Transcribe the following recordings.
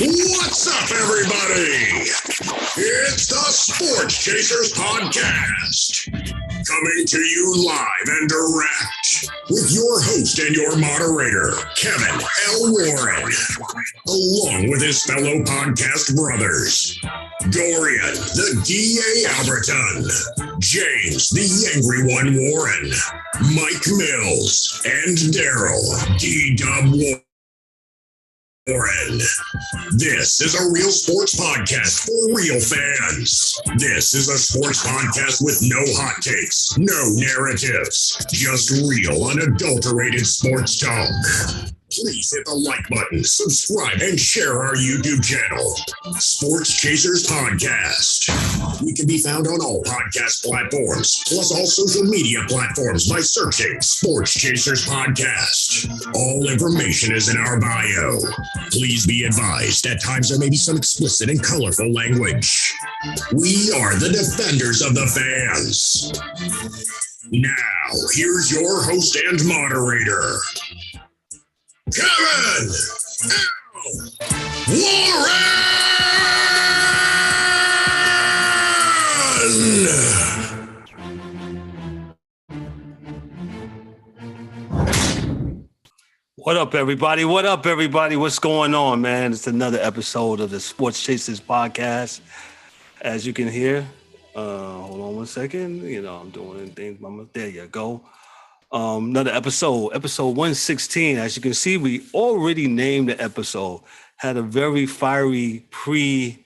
What's up, everybody? It's the Sports Chasers Podcast, coming to you live and direct with your host and your moderator, Kevin L. Warren, along with his fellow podcast brothers, Dorian, the D.A. Alberton, James, the Angry One Warren, Mike Mills, and Daryl, D-Dub Warren. This is a real sports podcast for real fans. This is a sports podcast with no hot takes, no narratives, just real, unadulterated sports talk. Please hit the like button, subscribe, and share our YouTube channel, Sports Chasers Podcast. We can be found on all podcast platforms, plus all social media platforms by searching Sports Chasers Podcast. All information is in our bio. Please be advised, at times there may be some explicit and colorful language. We are the defenders of the fans. Now, here's your host and moderator, Kevin L. Warren! What up, everybody? What up, everybody? What's going on, man? It's another episode of the Sports Chasers Podcast. As you can hear, hold on one second. I'm doing things. There you go. Another episode 116. As you can see, we already named the episode. Had a very fiery pre-meeting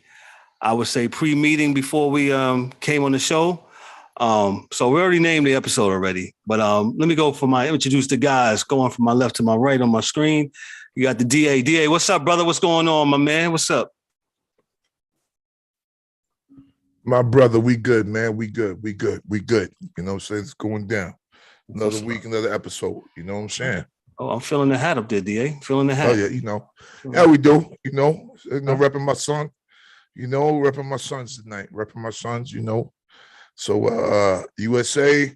before we came on the show. So we already named the episode already. But let me go introduce the guys going from my left to my right on my screen. You got the DA. DA, what's up, brother? What's going on, my man? What's up? My brother, we good, man. We good. You know what I'm saying? It's going down. Another week, another episode. You know what I'm saying? Oh, I'm feeling the hat up there, DA. Feeling the hat. Oh, yeah, Yeah, we do. Repping my son. Repping my sons tonight. Repping my sons, So, USA,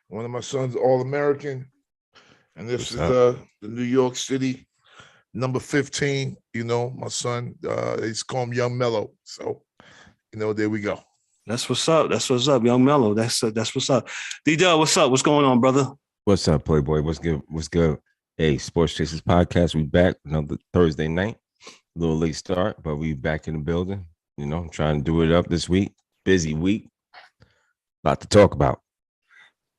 one of my sons, All-American. And this is the New York City, number 15. My son, they just call him Young Mellow. So, there we go. That's what's up. Young Mellow. That's what's up. D-Dub, what's up? What's going on, brother? What's up, Playboy? What's good? Hey, Sports Chasers Podcast. We back another Thursday night. A little late start, but we back in the building. Trying to do it up this week. Busy week. Lot to talk about.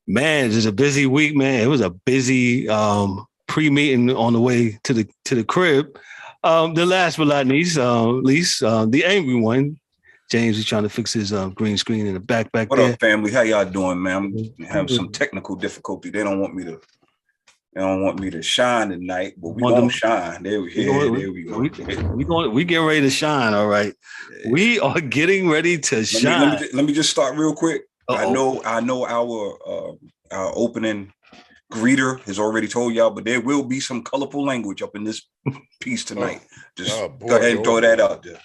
Man, it's a busy week, man. It was a busy pre-meeting on the way to the crib. The last but not least, the angry one, James is trying to fix his green screen in the back what there. What up, family? How y'all doing, man? I'm having some technical difficulty. They don't want me to shine tonight, but we gonna shine. There we go. We get ready to shine. All right. We are getting ready to shine. Let me just start real quick. Uh-oh. I know our opening greeter has already told y'all, but there will be some colorful language up in this piece tonight. Just go ahead and throw that out there.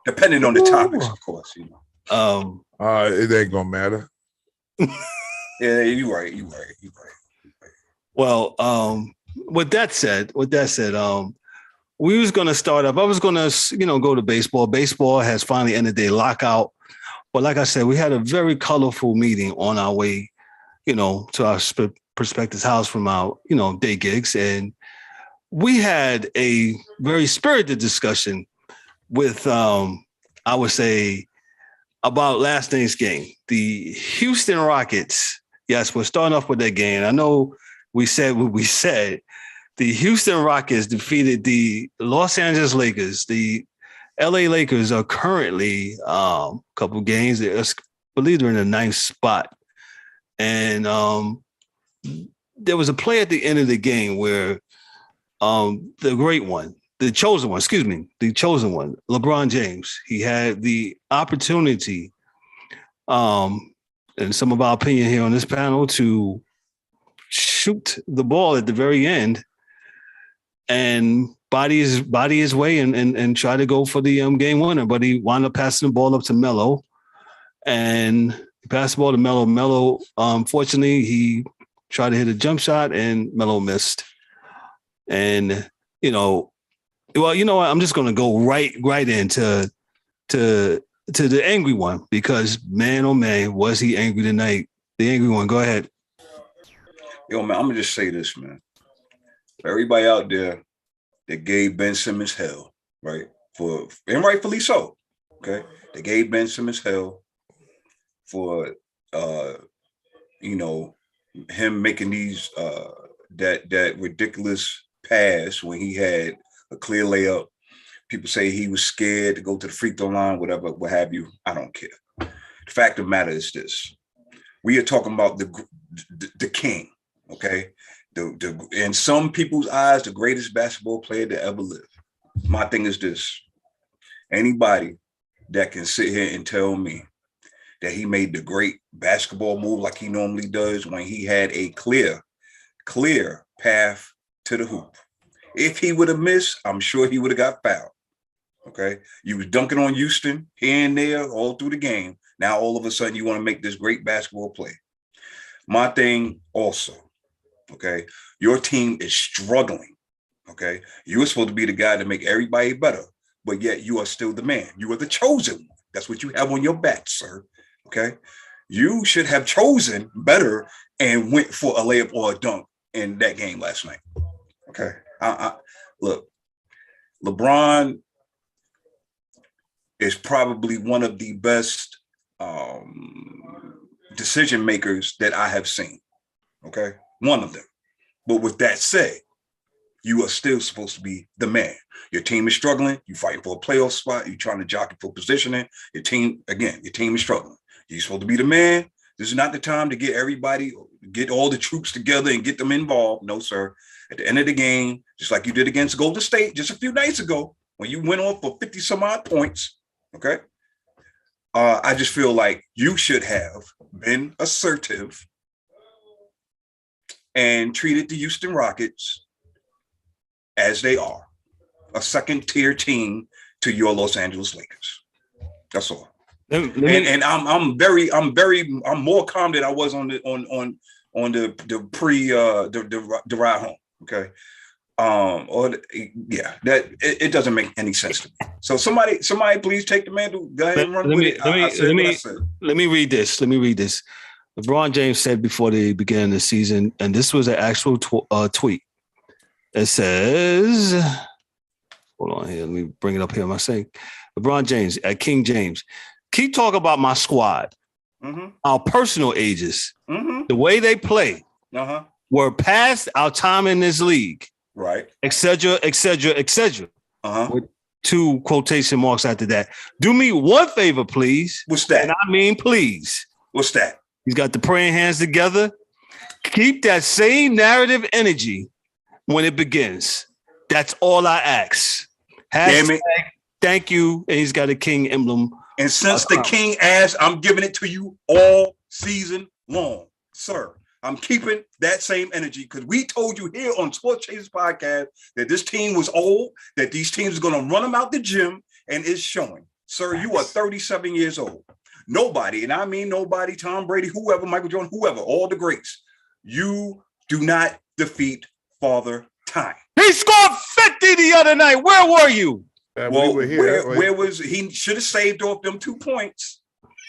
Depending on the topics, of course, It ain't gonna matter. Yeah, you're right. Well, with that said, we was gonna start up. I was gonna, go to baseball. Baseball has finally ended their lockout. But like I said, we had a very colorful meeting on our way, to our prospective house from our, day gigs. And we had a very spirited discussion with, I would say, about last night's game. The Houston Rockets, yes, we're starting off with that game. I know we said what we said. The Houston Rockets defeated the Los Angeles Lakers. The LA Lakers are currently a couple games. I believe they're in the 9th spot. And there was a play at the end of the game where the chosen one, LeBron James, he had the opportunity, in some of our opinion here on this panel, to shoot the ball at the very end and body his way and try to go for the game winner. But he wound up passing the ball up to Melo, and he passed the ball to Melo. Melo, unfortunately, he tried to hit a jump shot and Melo missed. And, Well, you know what? I'm just gonna go right into to the angry one because man, oh man, was he angry tonight? The angry one. Go ahead. Yo, man, I'm gonna just say this, man. For everybody out there that gave Ben Simmons hell, right? And rightfully so. Okay, they gave Ben Simmons hell for him making these that ridiculous pass when he had a clear layup. People say he was scared to go to the free throw line, whatever, what have you. I don't care. The fact of the matter is this: we are talking about the king, okay? The in some people's eyes, the greatest basketball player that ever lived. My thing is this: anybody that can sit here and tell me that he made the great basketball move like he normally does when he had a clear path to the hoop. If he would have missed, I'm sure he would have got fouled. Okay. You was dunking on Houston here and there all through the game. Now, all of a sudden, you want to make this great basketball play. My thing also, okay, your team is struggling. Okay. You were supposed to be the guy to make everybody better, but yet you are still the man. You are the chosen one. That's what you have on your back, sir. Okay. You should have chosen better and went for a layup or a dunk in that game last night. Okay. Look, LeBron is probably one of the best decision makers that I have seen. Okay. One of them. But with that said, you are still supposed to be the man. Your team is struggling. You're fighting for a playoff spot. You're trying to jockey for positioning. Your team is struggling. You're supposed to be the man. This is not the time to get all the troops together and get them involved. No, sir. At the end of the game, just like you did against Golden State just a few nights ago, when you went on for 50 some odd points, okay? I just feel like you should have been assertive and treated the Houston Rockets as they are, a second-tier team to your Los Angeles Lakers. That's all. And I'm more calm than I was on the ride home. Okay. It doesn't make any sense to me. So somebody please take the mantle. Go ahead and run with it. Let me read this. LeBron James said before the beginning of the season, and this was an actual tweet. It says, hold on here. Let me bring it up here. Am I saying LeBron James at King James? Keep talking about my squad, our personal ages, the way they play. We're past our time in this league. Right. Et cetera. With 2 quotation marks after that. Do me one favor, please. What's that? And I mean, please. What's that? He's got the praying hands together. Keep that same narrative energy when it begins. That's all I ask. Damn it. Thank you. And he's got a king emblem. And since the king asked, I'm giving it to you all season long, sir. I'm keeping that same energy because we told you here on Sports Chasers Podcast that this team was old, that these teams are going to run them out the gym, and it's showing. Sir, you are 37 years old. Nobody, and I mean nobody, Tom Brady, whoever, Michael Jordan, whoever, all the greats, you do not defeat Father Time. He scored 50 the other night. Where were you? Well, we were here, where was he? Should have saved off them 2 points.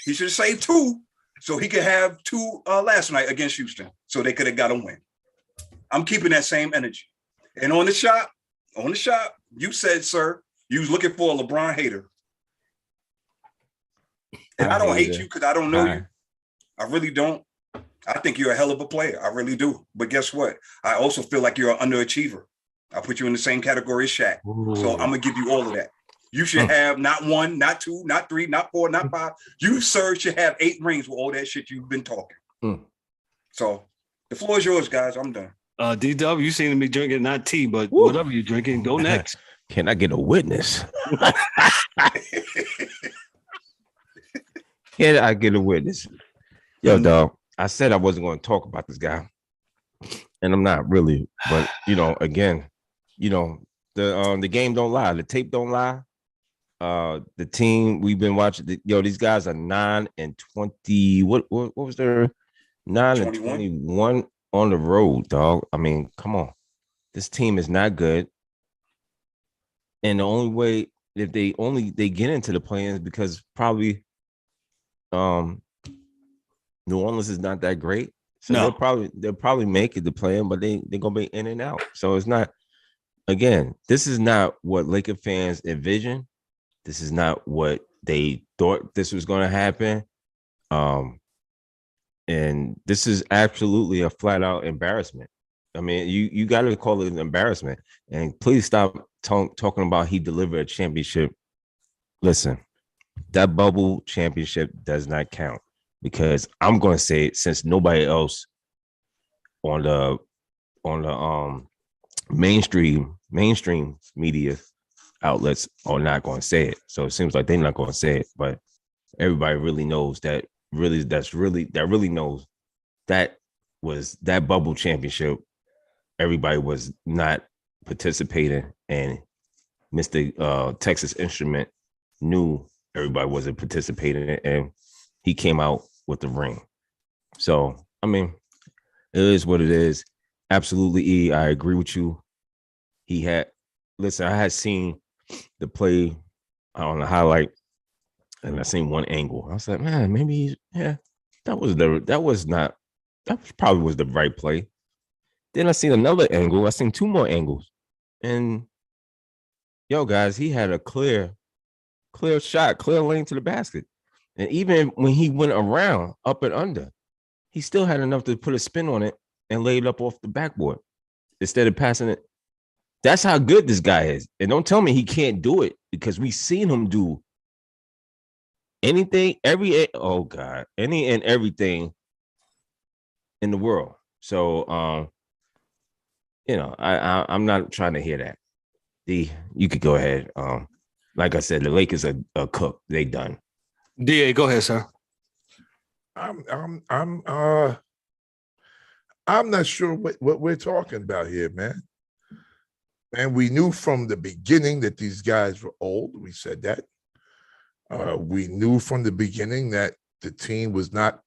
He should have saved 2. So he could have 2 last night against Houston. So they could have got a win. I'm keeping that same energy. And on the shop, you said, sir, you was looking for a LeBron hater. And I don't hate you because I don't know you. I really don't. I think you're a hell of a player. I really do. But guess what? I also feel like you're an underachiever. I put you in the same category as Shaq. So I'm going to give you all of that. You should have not 1, not 2, not 3, not 4, not 5. You, sir, should have 8 rings with all that shit you've been talking. So the floor is yours, guys. I'm done. DW, you seem to be drinking not tea, but whatever you're drinking, go next. Can I get a witness? Can I get a witness? Yo, dog, I said I wasn't going to talk about this guy, and I'm not really. But, again, the game don't lie. The tape don't lie. The team we've been watching, these guys are 9-20. What was their 9-21 on the road, dog? I mean, come on. This team is not good. And the only way if they get into the play-ins because probably New Orleans is not that great. So they'll probably make it to play-in, but they're gonna be in and out. So it's not, again, this is not what Laker fans envisioned. This is not what they thought this was gonna happen. And this is absolutely a flat-out embarrassment. I mean, you got to call it an embarrassment. And please stop talking about he delivered a championship. Listen, that bubble championship does not count because I'm going to say it since nobody else on the mainstream media outlets are not going to say it. So it seems like they're not going to say it, but everybody really knows that really knows that was that bubble championship. Everybody was not participating, and Mr. Texas Instrument knew everybody wasn't participating, and he came out with the ring. So, I mean, it is what it is. Absolutely, E. I agree with you. I had seen the play on the highlight, and I seen one angle. I was like, man, maybe, that probably was the right play. Then I seen another angle. I seen two more angles. And guys, he had a clear shot, clear lane to the basket. And even when he went around up and under, he still had enough to put a spin on it and lay it up off the backboard instead of passing it. That's how good this guy is. And don't tell me he can't do it because we've seen him do anything, any and everything in the world. So, I'm not trying to hear that. You could go ahead. Like I said, the Lakers are cooked. They done. DA, go ahead, sir. I'm not sure what we're talking about here, man. And we knew from the beginning that these guys were old. We said that. We knew from the beginning that the team was not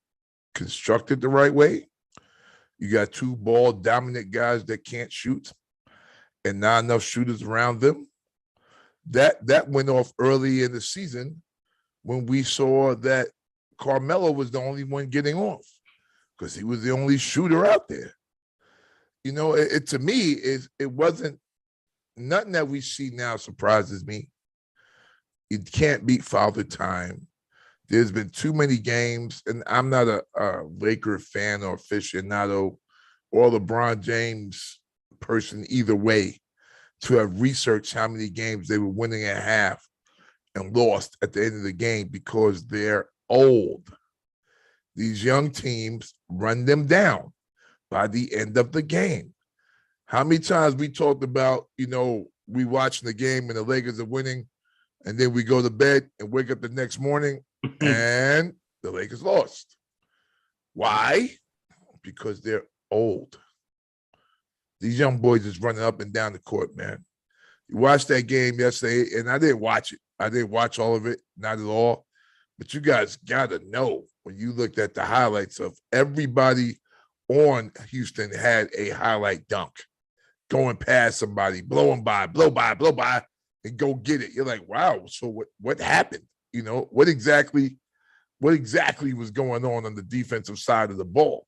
constructed the right way. You got two ball dominant guys that can't shoot and not enough shooters around them. That went off early in the season when we saw that Carmelo was the only one getting off because he was the only shooter out there. To me, it wasn't nothing that we see now surprises me. You can't beat Father Time. There's been too many games, and I'm not a Laker fan or aficionado or LeBron James person either way to have researched how many games they were winning at half and lost at the end of the game because they're old. These young teams run them down by the end of the game. How many times we talked about, we watching the game and the Lakers are winning, and then we go to bed and wake up the next morning and the Lakers lost. Why? Because they're old. These young boys is running up and down the court, man. You watched that game yesterday, and I didn't watch it. I didn't watch all of it, not at all. But you guys got to know when you looked at the highlights of everybody on Houston had a highlight dunk, going past somebody, blow by, and go get it. You're like, wow, so what happened? What exactly was going on the defensive side of the ball?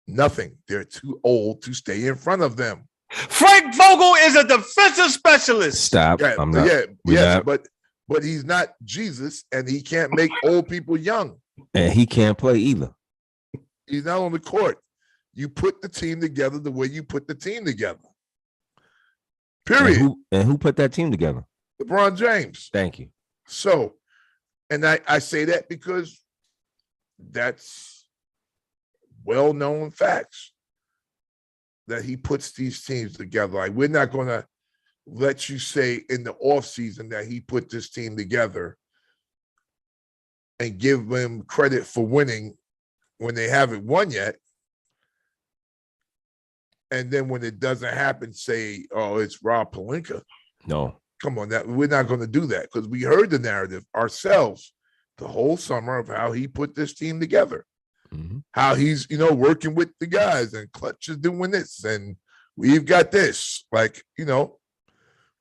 Nothing. They're too old to stay in front of them. Frank Vogel is a defensive specialist. Stop. Yeah, I'm not. But he's not Jesus, and he can't make old people young. And he can't play either. He's not on the court. You put the team together the way you put the team together. Period. And who put that team together? LeBron James. Thank you. So, and I say that because that's well-known facts that he puts these teams together. Like, we're not going to let you say in the offseason that he put this team together and give them credit for winning when they haven't won yet. And then when it doesn't happen, say, oh, it's Rob Pelinka. No. Come on, we're not going to do that because we heard the narrative ourselves the whole summer of how he put this team together. Mm-hmm. How he's, working with the guys and Clutch is doing this and we've got this. Like,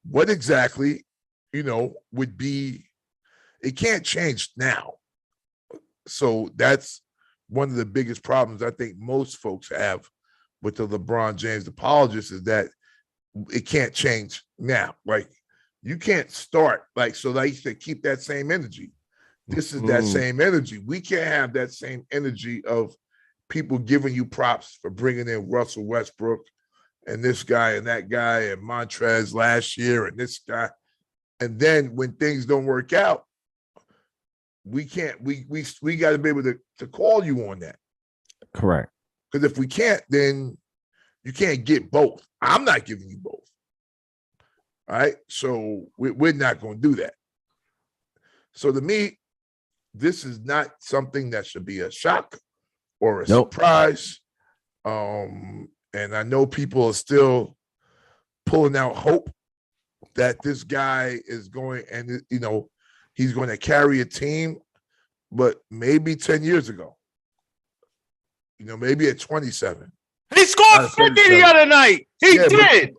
what exactly, would be, it can't change now. So that's one of the biggest problems I think most folks have with the LeBron James apologists is that it can't change now. Like, you can't start, so they used to keep that same energy. This is that same energy. We can't have that same energy of people giving you props for bringing in Russell Westbrook and this guy and that guy and Montrez last year and this guy. And then when things don't work out, we can't, we got to be able to call you on that. Correct. Because if we can't, then you can't get both. I'm not giving you both. All right. So we're not going to do that. So to me, this is not something that should be a shock or a surprise. And I know people are still pulling out hope that this guy is going, and he's going to carry a team, but maybe 10 years ago, maybe at 27. He scored 50 the other night. He did.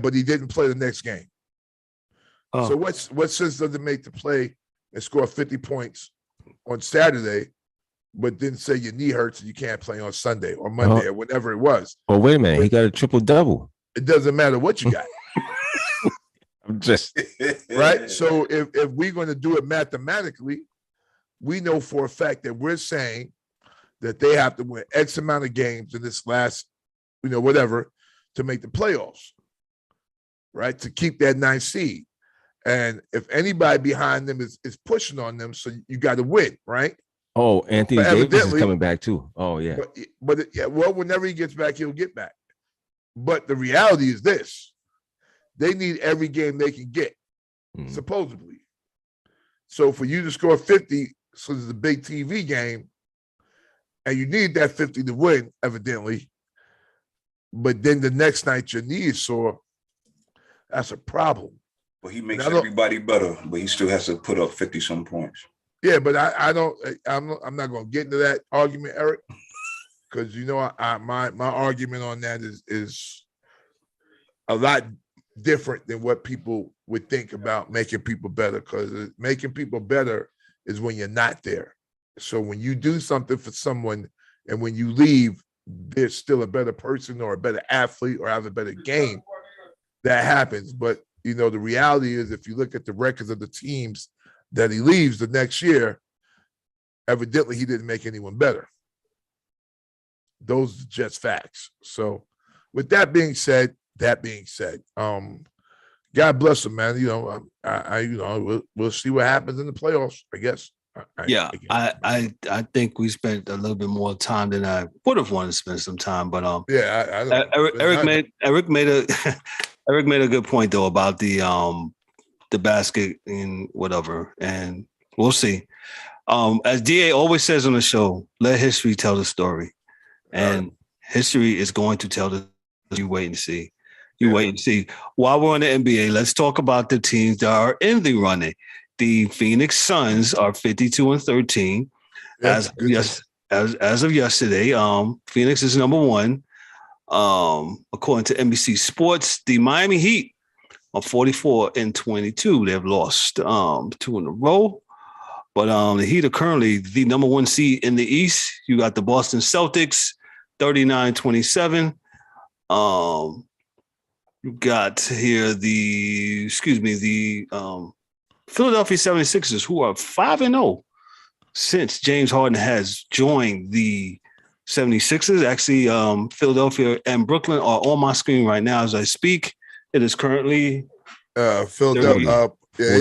But he didn't play the next game. So what sense does it make to play and score 50 points on Saturday, but then say your knee hurts and you can't play on Sunday or Monday or whatever it was? Oh, wait a minute. He got a triple-double. It doesn't matter what you got. I'm just right. So if we're going to do it mathematically, we know for a fact that we're saying that they have to win X amount of games in this last, whatever, to make the playoffs, right? To keep that 9th seed. And if anybody behind them is pushing on them, so you got to win, right? Oh, Anthony Davis is coming back too. Oh, yeah. But whenever he gets back, he'll get back. But the reality is this. They need every game they can get, supposedly. So for you to score 50, so it's a big TV game, and you need that 50 to win, evidently. But then the next night your knee is sore, that's a problem. But he makes everybody better, but he still has to put up 50-some points. Yeah, but I'm not going to get into that argument, Eric, because my argument on that is a lot different than what people would think about making people better, because making people better is when you're not there. So when you do something for someone and when you leave, they're still a better person or a better athlete or have a better game, that happens. But, the reality is if you look at the records of the teams that he leaves the next year, evidently he didn't make anyone better. Those are just facts. So with that being said, God bless him, man. We'll see what happens in the playoffs, I guess. I think we spent a little bit more time than I would have wanted to spend some time, but Eric made a good point though about the basket and whatever, and we'll see. As DA always says on the show, let history tell the story, and history is going to tell the. You wait and see. Wait and see. While we're on the NBA, let's talk about the teams that are in the running. The Phoenix Suns are 52-13. As of yesterday, Phoenix is number one. According to NBC Sports, the Miami Heat are 44-22. They've lost 2 in a row. But the Heat are currently the number one seed in the East. You got the Boston Celtics, 39-27. You got here the Philadelphia 76ers, who are 5-0 since James Harden has joined the 76ers. Actually, Philadelphia and Brooklyn are on my screen right now as I speak. It is currently Philadelphia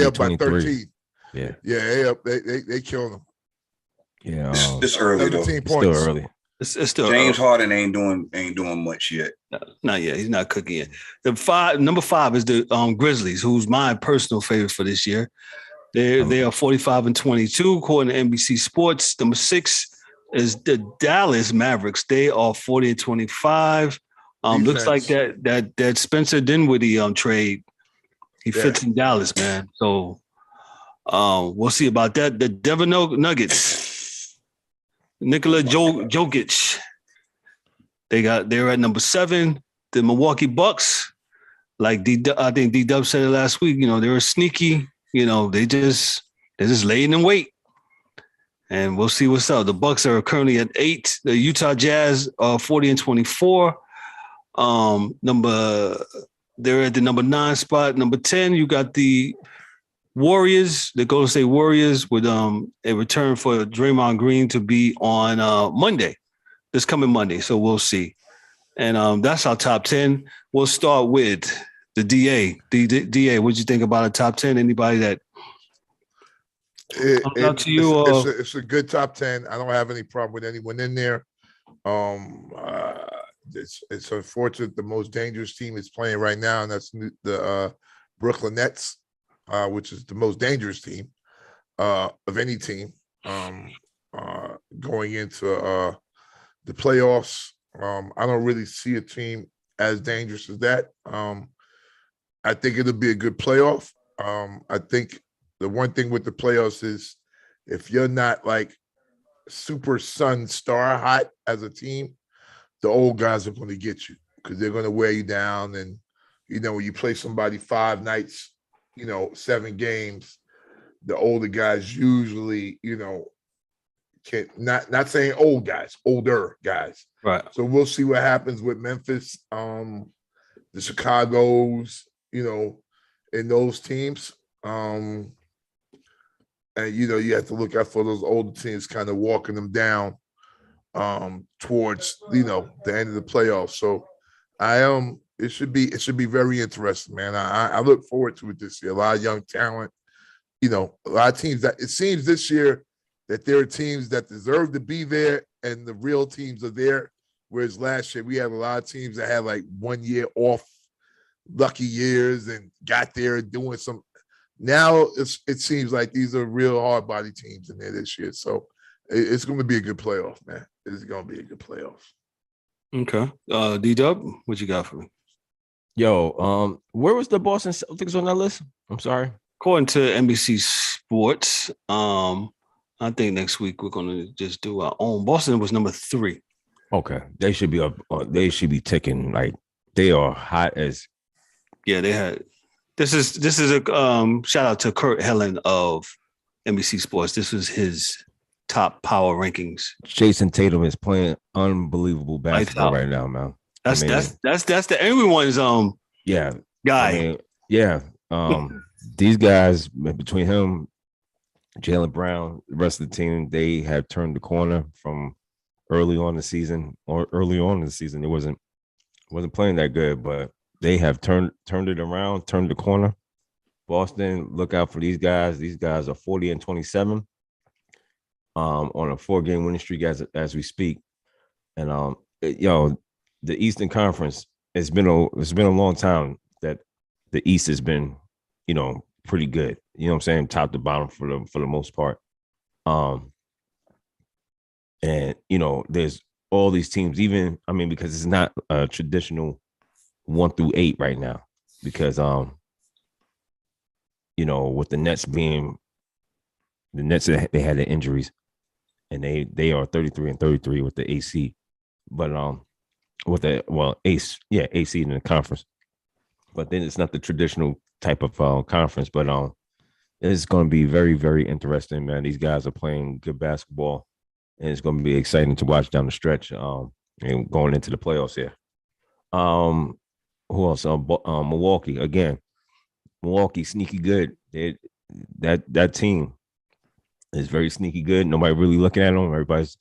up by 13. Yeah. They killed them. Yeah. It's early though. 17 points. Still early. It's still James Harden ain't doing much yet. Not yet. He's not cooking yet. Number 5 is the Grizzlies, who's my personal favorite for this year. They are 45-22 according to NBC Sports. Number 6 is the Dallas Mavericks. They are 40-25. Looks like that Spencer Dinwiddie trade. He fits in Dallas, man. So we'll see about that. The Denver Nuggets. Nikola Jokic. They're at number 7. The Milwaukee Bucks like I think D-Dub said it last week, they were sneaky. They just laying in wait. And we'll see what's up. The Bucks are currently at 8. The Utah Jazz are 40-24. They're at the number 9 spot. Number 10, you got the Warriors, the Golden State Warriors, with a return for Draymond Green to be on Monday, this coming Monday. So we'll see. And that's our top 10. We'll start with the DA. DA, what'd you think about a top 10? Anybody that to you? It's a good top 10. I don't have any problem with anyone in there. It's unfortunate the most dangerous team is playing right now, and that's the Brooklyn Nets, which is the most dangerous team of any team going into the playoffs. I don't really see a team as dangerous as that. I think it'll be a good playoff. I think the one thing with the playoffs is if you're not like super star hot as a team, the old guys are going to get you because they're going to wear you down. And, when you play somebody 5 nights, 7 games, the older guys usually, can not saying old guys, older guys. Right. So we'll see what happens with Memphis, the Chicagos, in those teams. And, you have to look out for those older teams kind of walking them down towards, the end of the playoffs. So it should be very interesting, man. I look forward to it this year. A lot of young talent, a lot of teams that it seems this year that there are teams that deserve to be there and the real teams are there. Whereas last year we had a lot of teams that had like 1 year off, lucky years and got there doing some. Now it seems like these are real hard body teams in there this year. So it's going to be a good playoff, man. It's going to be a good playoff. Okay. D-Dub, what you got for me? Yo, where was the Boston Celtics on that list? I'm sorry. According to NBC Sports, I think next week we're going to just do our own. Boston was number 3. Okay. They should be up. They should be ticking like they are hot as. Yeah, they had. This is a shout out to Kurt Helen of NBC Sports. This was his top power rankings. Jason Tatum is playing unbelievable basketball right now, man. That's the everyone's guy. These guys between him, Jaylen Brown, the rest of the team, they have turned the corner from early on in the season. It wasn't playing that good, but they have turned it around, turned the corner. Boston, look out for these guys. These guys are 40-27 on a 4-game winning streak as we speak. And the Eastern Conference, it's been a long time that the East has been, pretty good. You know what I'm saying? Top to bottom for the most part. And there's all these teams, because it's not a traditional 1 through 8 right now, because with the Nets they had the injuries, and they are 33-33 with the AC, but AC in the conference, but then it's not the traditional type of conference, but it's going to be very, very interesting, man. These guys are playing good basketball, and it's going to be exciting to watch down the stretch and going into the playoffs here. Who else? Milwaukee again. Milwaukee sneaky good. That team is very sneaky good. Nobody really looking at them. Everybody's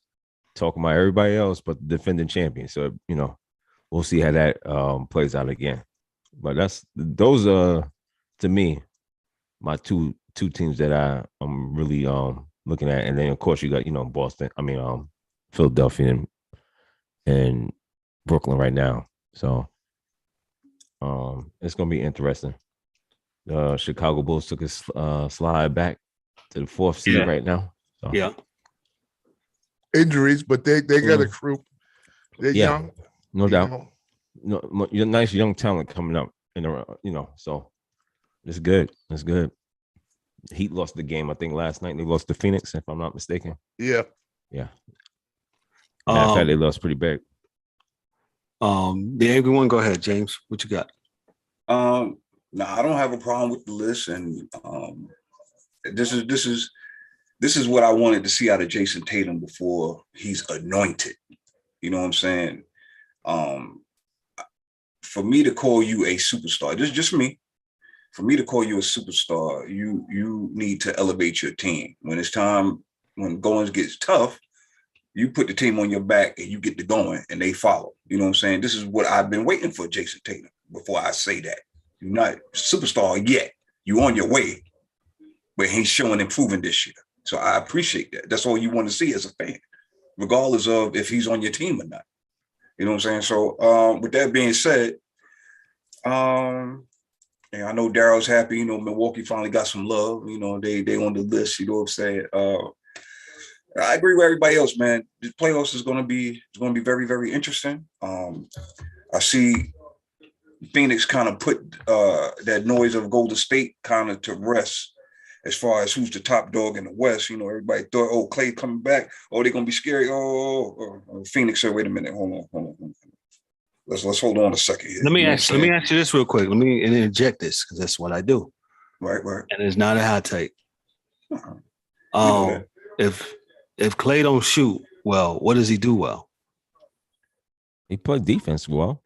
talking about everybody else, but the defending champion. So we'll see how that plays out again. But those are to me my two teams that I'm really looking at, and then of course you got Boston. Philadelphia and Brooklyn right now. So. It's gonna be interesting. The Chicago Bulls took a slide back to the 4th seed right now. So. Yeah, injuries, but they got a group. They're young, no doubt. You're nice young talent coming up so it's good. It's good. Heat lost the game, I think, last night. They lost to Phoenix, if I'm not mistaken. Yeah. In fact, they lost pretty big. The angry one, go ahead, James. What you got? No, I don't have a problem with the list, and this is what I wanted to see out of Jason Tatum before he's anointed. You know what I'm saying? For me to call you a superstar, this is just me. For me to call you a superstar, you need to elevate your team. When it's time, when going gets tough, you put the team on your back and you get to going and they follow. You know what I'm saying? This is what I've been waiting for, Jason Tatum, before I say that. You're not superstar yet. You on your way, but he's showing improving this year. So I appreciate that. That's all you want to see as a fan, regardless of if he's on your team or not. You know what I'm saying? So with that being said, and I know Daryl's happy. You know, Milwaukee finally got some love. You know, they on the list. You know what I'm saying? I agree with everybody else, man. The playoffs is going to be very, very interesting. I see Phoenix kind of put that noise of Golden State kind of to rest as far as who's the top dog in the West. You know, everybody thought, oh, Clay coming back. Oh, they're going to be scary. Phoenix said, wait a minute. Hold on. Let's hold on a second here. Let me ask you this real quick. Let me interject this because that's what I do. Right. And it's not a hot take. If Clay don't shoot well, what does he do well? He played defense well.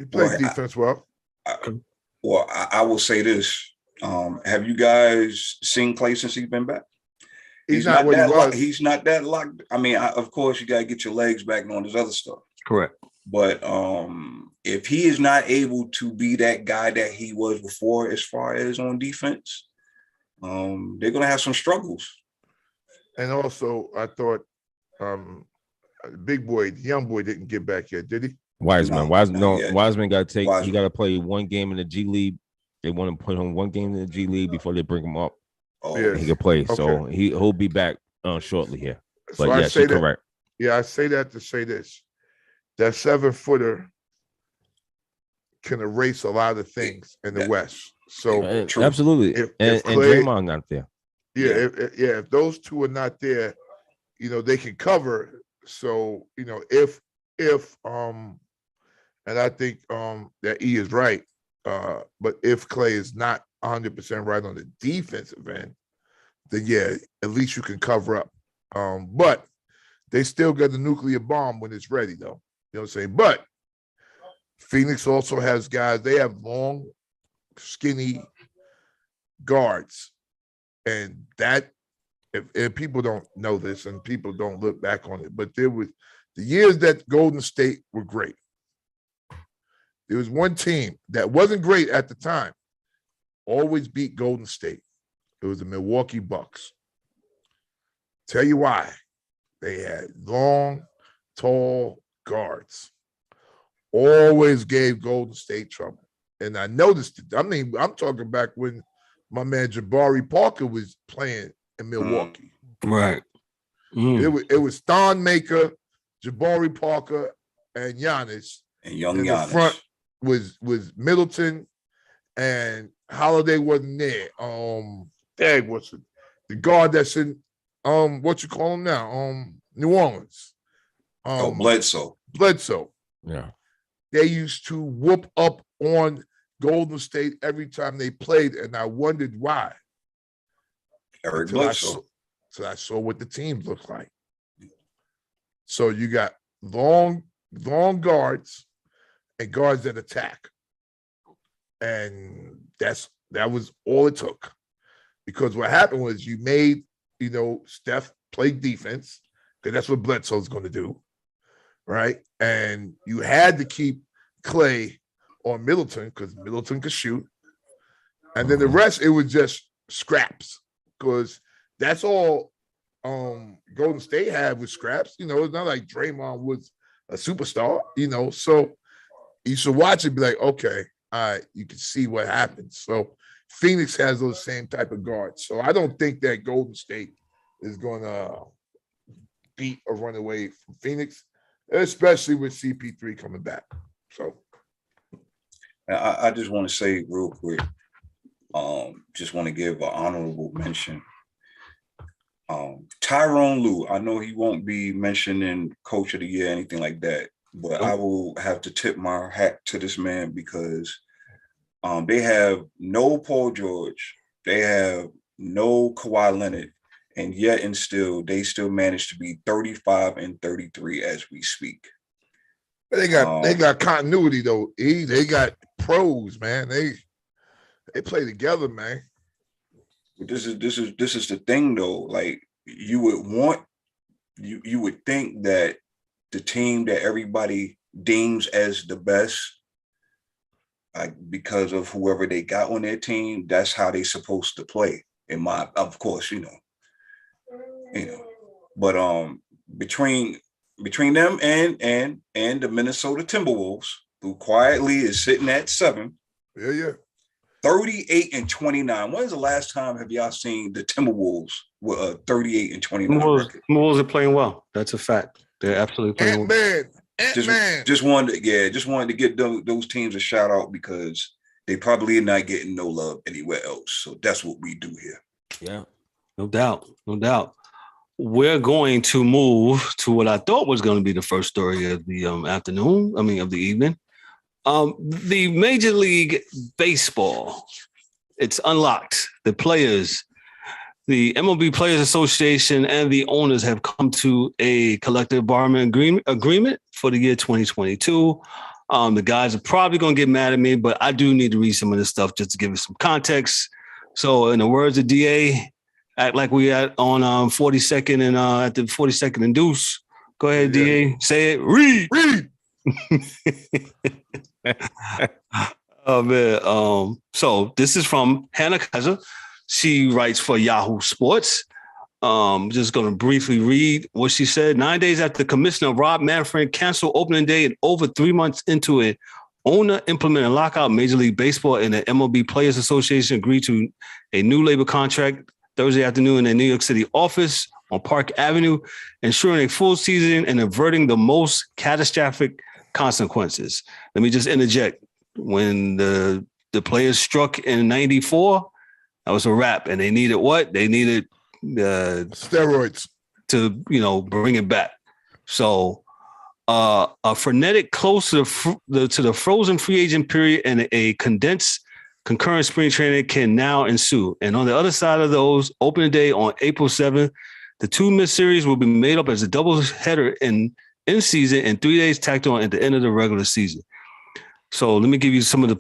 I will say this. Have you guys seen Clay since he's been back? He's not what he was. He's not that locked. I mean, of course, you got to get your legs back and all this other stuff. Correct. But if he is not able to be that guy that he was before as far as on defense, they're going to have some struggles. And also, I thought the young boy didn't get back yet, did he? Wiseman got to he got to play one game in the G League. They want to put him one game in the G League before they bring him up. He can play. Okay. So he'll be back shortly here. But so yes, you're correct. Yeah, I say that to say this. That 7-footer can erase a lot of things in the West. So absolutely. If Clay, and Draymond not there. Yeah, if those two are not there, you know, they can cover. So, you know, if and I think that E is right. But if Clay is not 100% right on the defensive end, then yeah, at least you can cover up. But they still got the nuclear bomb when it's ready, though. You know what I'm saying? But Phoenix also has guys, they have long, skinny guards. And that, if people don't know this and people don't look back on it, but there was the years that Golden State were great. There was one team that wasn't great at the time, always beat Golden State. It was the Milwaukee Bucks. Tell you why. They had long, tall guards. Always gave Golden State trouble. And I noticed it. I mean, I'm talking back when my man Jabari Parker was playing in Milwaukee. Right. It was Thon Maker, Jabari Parker, and Giannis. And young in Giannis. The front was Middleton, and Holiday wasn't there. What's it? The guard that's in what you call him now? New Orleans. Bledsoe. Yeah. They used to whoop up on Golden State every time they played, and I wondered why. Eric Bledsoe. So I saw what the teams look like. So you got long guards and guards that attack. And that was all it took. Because what happened was you made, you know, Steph play defense, because that's what Bledsoe's going to do, right? And you had to keep Clay on Middleton because Middleton could shoot. And then the rest, it was just scraps, because that's all Golden State had was scraps. You know, it's not like Draymond was a superstar, you know. So you should watch it and be like, okay, all right, you can see what happens. So Phoenix has those same type of guards. So I don't think that Golden State is going to beat or run away from Phoenix, especially with CP3 coming back. So I just want to say real quick, just want to give an honorable mention. Tyronn Lue, I know he won't be mentioned in Coach of the Year, anything like that, but I will have to tip my hat to this man because They have no Paul George. They have no Kawhi Leonard. And yet and still, they still manage to be 35-33 as we speak. They got continuity though. They got pros, man. They play together, man. This is the thing though. Like you would think that the team that everybody deems as the best, like because of whoever they got on their team, that's how they supposed to play. Of course, but between them and the Minnesota Timberwolves, who quietly is sitting at 7. Yeah. 38-29. When's the last time have y'all seen the Timberwolves with a 38-29 record? Timberwolves are playing well. That's a fact. They're absolutely playing well. Just wanted to get those teams a shout out because they probably are not getting no love anywhere else. So that's what we do here. Yeah, no doubt. We're going to move to what I thought was going to be the first story of the of the evening. The Major League Baseball, it's unlocked. The players, the MLB Players Association and the owners have come to a collective bargaining agreement for the year 2022. The guys are probably going to get mad at me, but I do need to read some of this stuff just to give it some context. So in the words of DA, act like we at on 42nd and at the 42nd and Deuce. Go ahead, DA. Say it. Read. Oh man. So this is from Hannah Kaiser. She writes for Yahoo Sports. Just going to briefly read what she said. 9 days after Commissioner Rob Manfred canceled opening day and over 3 months into it, owner implemented lockout, Major League Baseball and the MLB Players Association agreed to a new labor contract Thursday afternoon in their New York City office on Park Avenue, ensuring a full season and averting the most catastrophic consequences. Let me just interject. When the players struck in 94, that was a wrap. And they needed what? They needed steroids to, bring it back. So a frenetic close to the frozen free agent period and a condensed concurrent spring training can now ensue. And on the other side of those, opening day on April 7th, the 2 missed series will be made up as a double header in season and 3 days tacked on at the end of the regular season. So let me give you some of the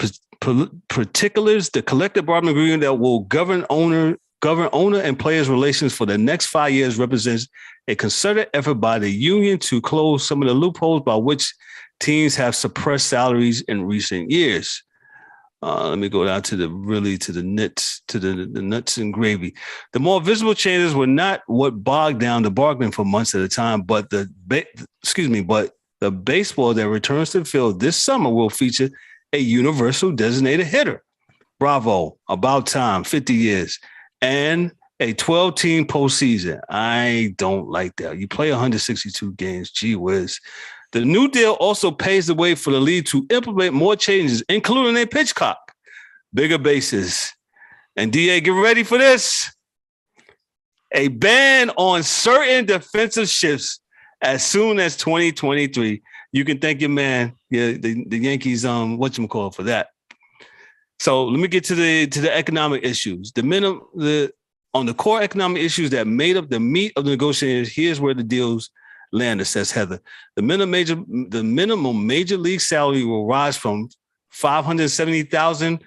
particulars. The collective bargaining agreement that will govern owner and players' relations for the next 5 years represents a concerted effort by the union to close some of the loopholes by which teams have suppressed salaries in recent years. Let me go down to the nuts and gravy. The more visible changes were not what bogged down the bargaining for months at a time, but the baseball that returns to the field this summer will feature a universal designated hitter. Bravo. About time. 50 years. And a 12-team postseason. I don't like that. You play 162 games. Gee whiz. The new deal also paves the way for the league to implement more changes, including a pitch clock, bigger bases. And DA, get ready for this. A ban on certain defensive shifts as soon as 2023. You can thank your man, the Yankees, whatchamacallit for that. So let me get to the economic issues. On the core economic issues that made up the meat of the negotiations, here's where the deals landed, says Heather. The minimum major league salary will rise from $570,000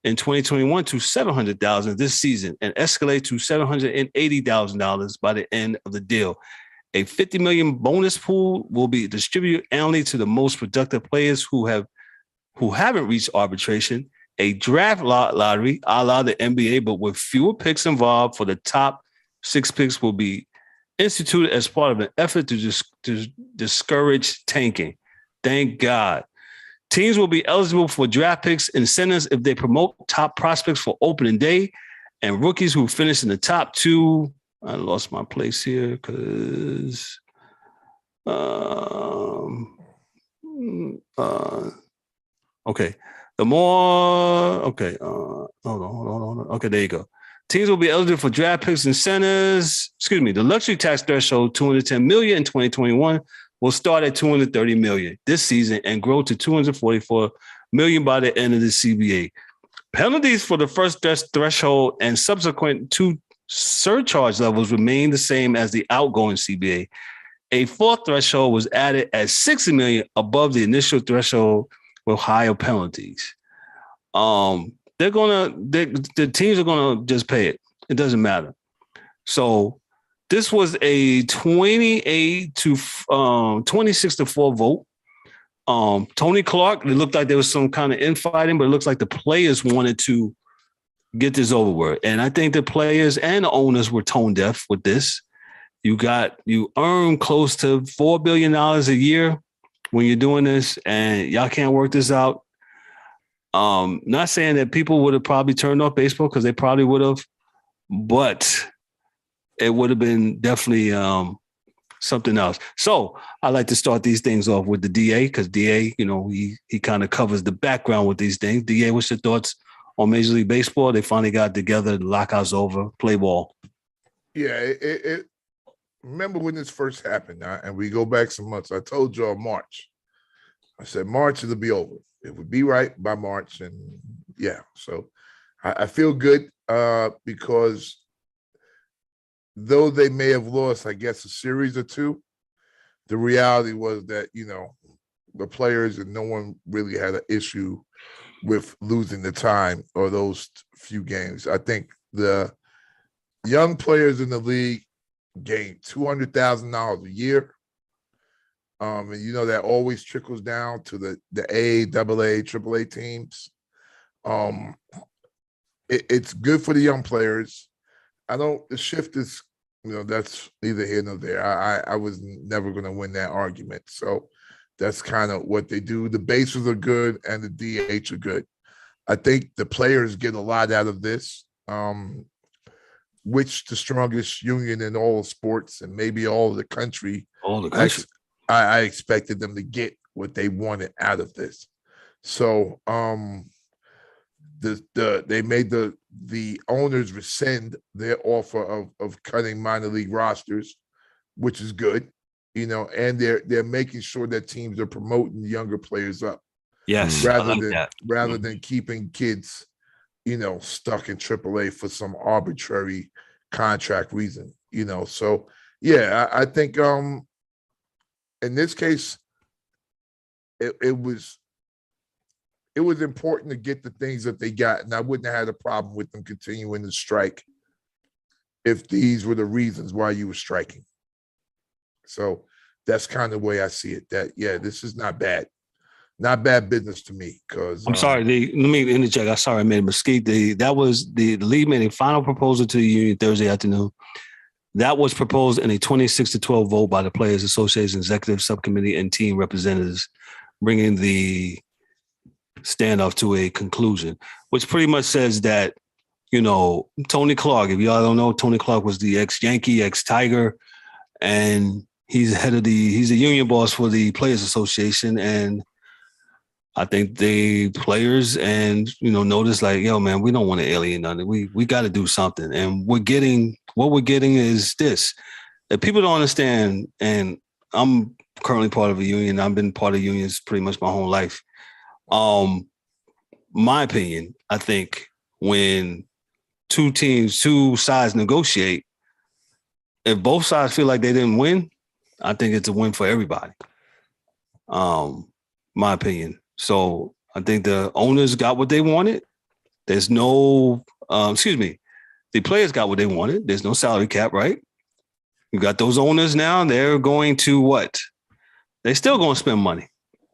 in 2021 to $700,000 this season and escalate to $780,000 by the end of the deal. A $50 million bonus pool will be distributed annually to the most productive players who haven't reached arbitration. A draft lottery, a la the NBA, but with fewer picks involved for the top 6 picks will be instituted as part of an effort to discourage tanking. Thank God. Teams will be eligible for draft picks incentives if they promote top prospects for opening day, and rookies who finish in the top 2. I lost my place here because okay. Hold on. Okay, there you go. Teams will be eligible for draft picks incentives. The luxury tax threshold, $210 million in 2021, will start at $230 million this season and grow to $244 million by the end of the CBA. Penalties for the first threshold and subsequent two surcharge levels remain the same as the outgoing CBA. A fourth threshold was added at $60 million above the initial threshold with higher penalties. The teams are gonna just pay it. It doesn't matter. So this was a 26-4 vote. Tony Clark, it looked like there was some kind of infighting, but it looks like the players wanted to get this over with. And I think the players and the owners were tone deaf with this. You earn close to $4 billion a year when you're doing this, and y'all can't work this out. Not saying that people would have probably turned off baseball, because they probably would have, but it would have been definitely something else. So I like to start these things off with the DA, because DA, he kind of covers the background with these things. DA, what's your thoughts on Major League Baseball? They finally got together, the lockout's over, play ball. Yeah, remember when this first happened, and we go back some months, I told y'all March. I said March, it'll be over. It would be right by March. And yeah, so I feel good because though they may have lost, I guess, a series or two, the reality was that, the players and no one really had an issue with losing the time or those few games. I think the young players in the league gained $200,000 a year. And that always trickles down to the A, AA, AAA teams. It's good for the young players. The shift is, that's neither here nor there. I was never going to win that argument. So that's kind of what they do. The bases are good and the DH are good. I think the players get a lot out of this. Which the strongest union in all of sports and maybe all of the country. I expected them to get what they wanted out of this. So they made the owners rescind their offer of cutting minor league rosters, which is good, and they're making sure that teams are promoting younger players up. Yes, rather than keeping kids, stuck in AAA for some arbitrary contract reason, So yeah, I think in this case, it was important to get the things that they got, and I wouldn't have had a problem with them continuing to strike if these were the reasons why you were striking. So that's kind of the way I see it. That this is not bad business to me. Because I'm sorry, let me interject. I'm sorry, I made a mistake. That was the league made a final proposal to the union Thursday afternoon. That was proposed in a 26-12 vote by the Players Association Executive Subcommittee and team representatives, bringing the standoff to a conclusion, which pretty much says that, Tony Clark, if y'all don't know, Tony Clark was the ex-Yankee, ex-Tiger, and he's a union boss for the Players Association. And I think the players notice like, yo, man, we don't want to alienate nothing. We got to do something. And what we're getting is this. That people don't understand, and I'm currently part of a union. I've been part of unions pretty much my whole life. My opinion, I think when two sides negotiate, if both sides feel like they didn't win, I think it's a win for everybody. My opinion. So I think the owners got what they wanted. There's no, the players got what they wanted. There's no salary cap, right? You got those owners now. They're going to what? They're still going to spend money.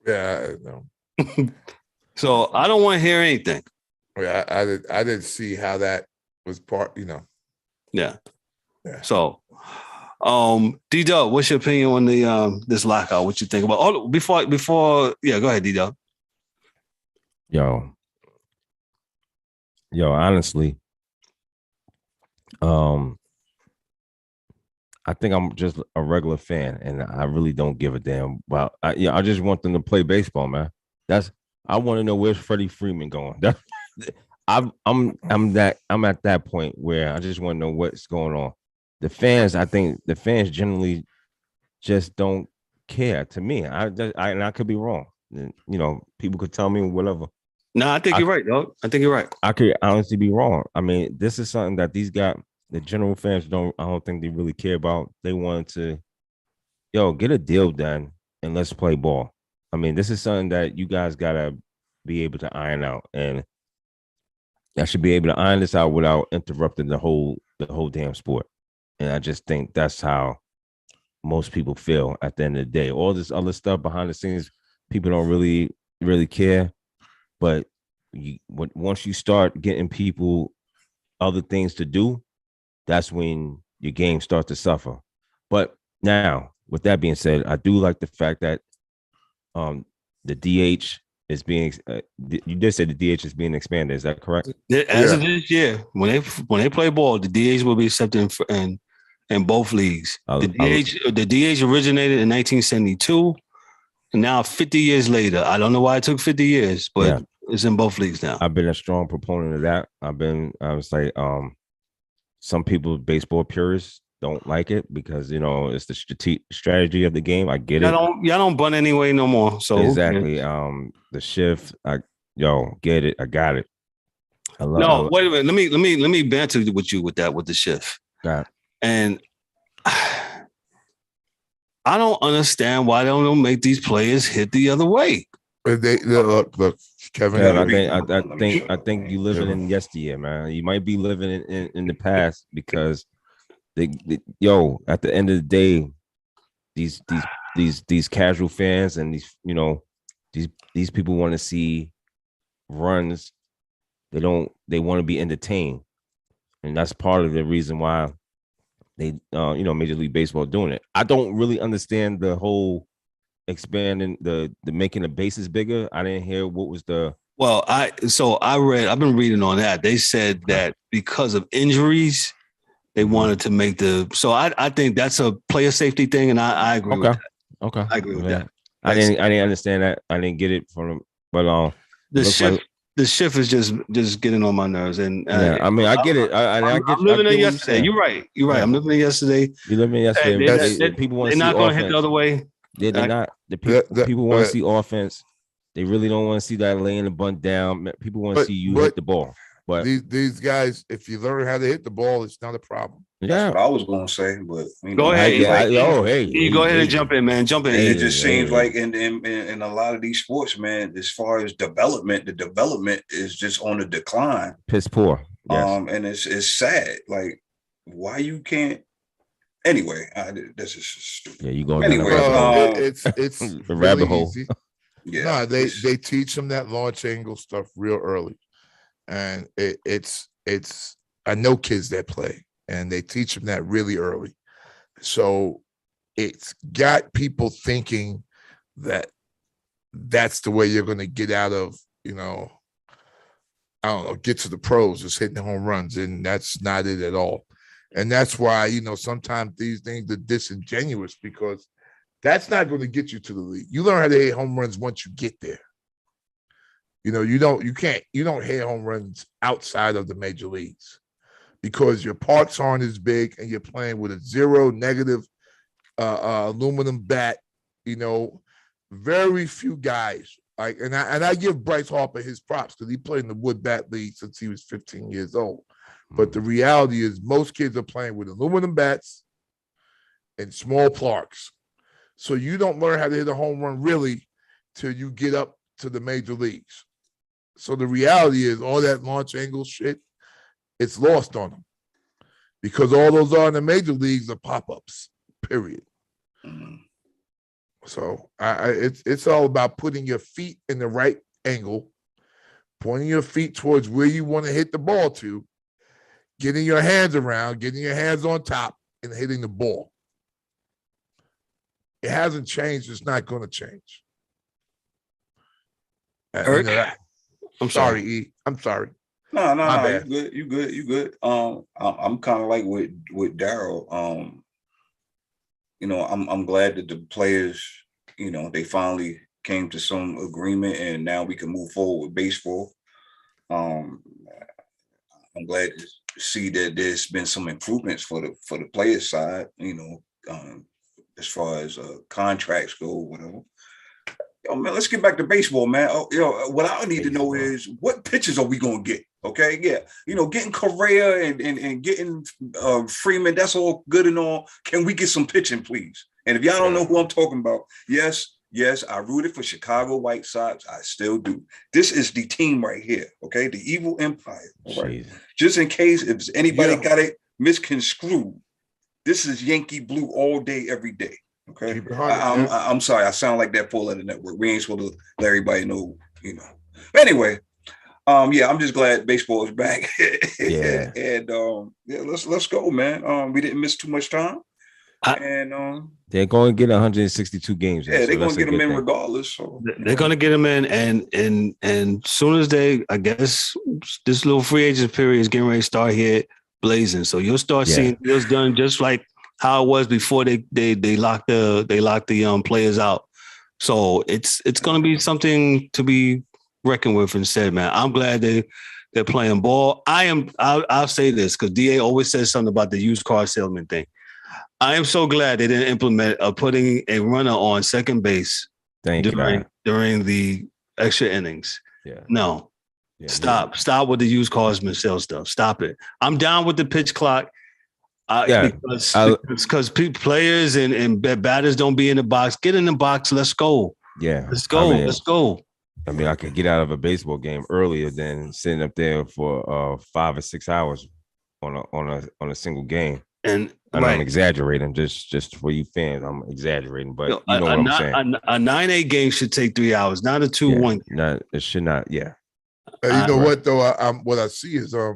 Yeah, I know. So I don't want to hear anything. Yeah, I didn't see how that was part, Yeah. So, D-Dub, what's your opinion on the this lockout? What you think about? Oh, before, go ahead, D-Dub. Yo, honestly, I think I'm just a regular fan, and I really don't give a damn. Well, I just want them to play baseball, man. I want to know where's Freddie Freeman going. I'm at that point where I just want to know what's going on. The fans, I think the fans generally just don't care. To me, and I could be wrong. People could tell me whatever. No, I think you're right, dog. I think you're right. I could honestly be wrong. I mean, this is something that the general fans I don't think they really care about. They wanted to, get a deal done and let's play ball. I mean, this is something that you guys gotta be able to iron out, and I should be able to iron this out without interrupting the whole damn sport. And I just think that's how most people feel at the end of the day. All this other stuff behind the scenes, people don't really care. But once you start getting people other things to do, that's when your game starts to suffer. But now, with that being said, I do like the fact that the DH is being. You did say the DH is being expanded. Is that correct? As of this year, when they play ball, the DH will be accepted in both leagues. The DH originated in 1972, and now 50 years later. I don't know why it took 50 years, but it's in both leagues now. I've been a strong proponent of that. I was like, some people, baseball purists, don't like it because it's the strategy of the game. I get it. Y'all don't bunt anyway no more. So exactly. The shift. Get it. I got it. Wait a minute. Let me banter with you with the shift. Yeah. And I don't understand why they don't make these players hit the other way. Look, Kevin. I think you living in yesteryear, man. You might be living in the past because at the end of the day, these casual fans and these people want to see runs. They want to be entertained, and that's part of the reason why they Major League Baseball doing it. I don't really understand the whole expanding the making the bases bigger. I didn't hear what was the. Well, I've been reading on that. They said that because of injuries, they wanted to make so I think that's a player safety thing, and I agree with that. Okay. I agree with that. I didn't understand that. I didn't get it from them, but the shift is just getting on my nerves, and I mean, I get it. I'm living there yesterday. You're right. Yeah. I'm living there yesterday. You living yesterday. People want to see they're not going to hit the other way. They're not. People want to see offense. They really don't want to see that laying the bunt down. People want to see you hit the ball. But these guys, if you learn how to hit the ball, it's not a problem. That's what I was going to say. But go ahead. You go ahead and jump in, man. Jump in. It just seems like in a lot of these sports, man, as far as development, the development is just on a decline. Piss poor. Yes. And it's sad. Like, why you can't? Anyway, this is stupid. Yeah, you going anyway? It's a rabbit hole. Yeah, they teach them that launch angle stuff real early, and it's I know kids that play, and they teach them that really early. So it's got people thinking that that's the way you're going to get out of, get to the pros, just hitting home runs, and that's not it at all. And that's why, sometimes these things are disingenuous because that's not going to get you to the league. You learn how to hit home runs once you get there. You don't hit home runs outside of the major leagues because your parks aren't as big and you're playing with a zero negative aluminum bat. Very few guys and I give Bryce Harper his props because he played in the wood bat league since he was 15 years old. But the reality is most kids are playing with aluminum bats and small parks. So you don't learn how to hit a home run really till you get up to the major leagues. So the reality is all that launch angle shit, it's lost on them because all those are in the major leagues are pop-ups, period. So it's all about putting your feet in the right angle, pointing your feet towards where you want to hit the ball to, getting your hands around, getting your hands on top, and hitting the ball. It hasn't changed. It's not going to change. Eric? I'm sorry, E. I'm sorry. No. You good. I'm kind of like with Daryl. I'm glad that the players, they finally came to some agreement, and now we can move forward with baseball. I'm glad to see that there's been some improvements for the players' side. As far as contracts go, whatever. Yo, man, let's get back to baseball, man. What I need to know is what pitches are we gonna get? Okay, yeah, getting Correa and getting Freeman, that's all good and all. Can we get some pitching, please? And if y'all don't know who I'm talking about, yes, I rooted for Chicago White Sox. I still do. This is the team right here, okay? The evil empire. Right? Just in case if anybody got it misconstrued, this is Yankee blue all day, every day. Okay, I'm sorry, I sound like that 4-letter network. We ain't supposed to let everybody know, But anyway, I'm just glad baseball is back. And let's go, man. We didn't miss too much time, they're going to get 162 games. Yeah, they're going to get them in regardless. So they're going to get them in, and soon as I guess this little free agent period is getting ready to start here blazing. So you'll start seeing deals done just like how it was before they locked the players out. So it's going to be something to be reckoned with instead, man. I'm glad they're playing ball. I'll say this because DA always says something about the used car salesman thing. I am so glad they didn't implement putting a runner on second base during the extra innings. Yeah. No. Yeah, Stop with the used carsman sales stuff. Stop it. I'm down with the pitch clock. Because players and batters don't be in the box. Get in the box. Let's go. Yeah, let's go. Let's go. I mean, I could get out of a baseball game earlier than sitting up there for 5 or 6 hours on a single game. And I'm exaggerating, just for you fans. I'm exaggerating, but you know what I'm saying. A 9-8 game should take 3 hours, not a 2-1. It should not. Yeah. You know what though? What I see is there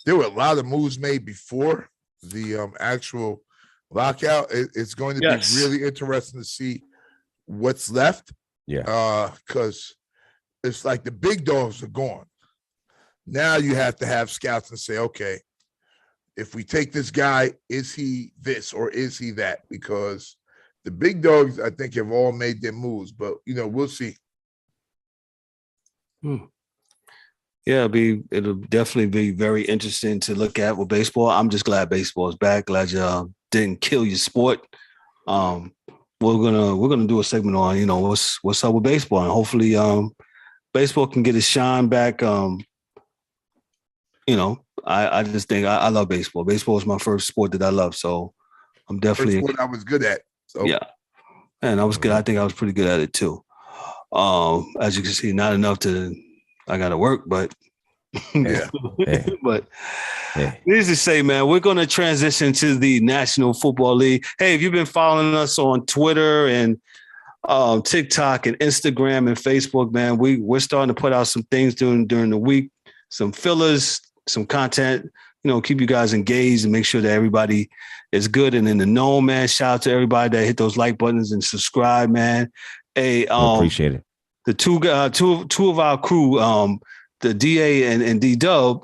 were a lot of moves made before the actual lockout. It's going to be really interesting to see what's left. Yeah. Because it's like the big dogs are gone. Now you have to have scouts and say, okay, if we take this guy, is he this or is he that? Because the big dogs, I think, have all made their moves, but we'll see. Yeah, it'll definitely be very interesting to look at with baseball. I'm just glad baseball is back. Glad y'all didn't kill your sport. We're gonna do a segment on what's up with baseball, and hopefully baseball can get its shine back. I just think I love baseball. Baseball is my first sport that I love, so I'm definitely what I was good at. So yeah, and I was good. I think I was pretty good at it too. As you can see, not enough to. I got to work, but needless to say, man, we're going to transition to the National Football League. Hey, if you've been following us on Twitter and TikTok and Instagram and Facebook, man, we're starting to put out some things during the week, some fillers, some content, keep you guys engaged and make sure that everybody is good and in the know, man. Shout out to everybody that hit those like buttons and subscribe, man. Hey, appreciate it. The two of our crew, the DA and D-Dub,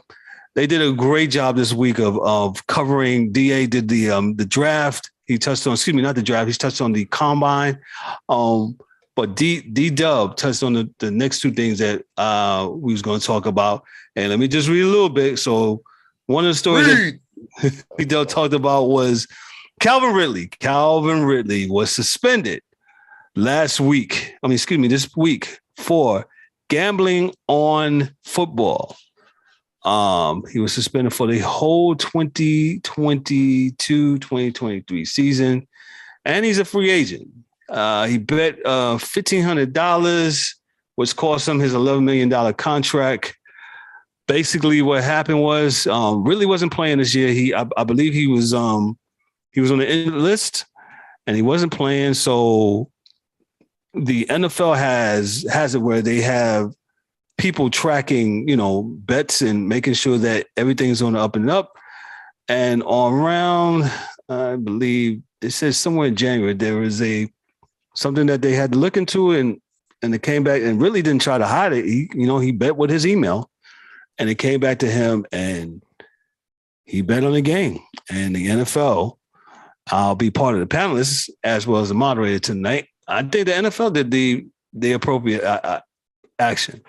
they did a great job this week of covering. DA did the draft. He touched on, not the draft. He touched on the combine. But D-Dub touched on the next two things that we was going to talk about. And let me just read a little bit. So one of the stories that D-Dub talked about was Calvin Ridley. Calvin Ridley was suspended this week for gambling on football. He was suspended for the whole 2022-2023 season, and he's a free agent. He bet $1,500, which cost him his $11 million contract. Basically, what happened was Ridley wasn't playing this year. I believe he was on the injured list, and he wasn't playing, so the NFL has it where they have people tracking, bets and making sure that everything's on the up and up. And on round, I believe it says somewhere in January, there was something that they had to look into, and it came back and really didn't try to hide it. He bet with his email, and it came back to him, and he bet on the game. And the NFL, I'll be part of the panelists as well as the moderator tonight. I think the NFL did the appropriate action.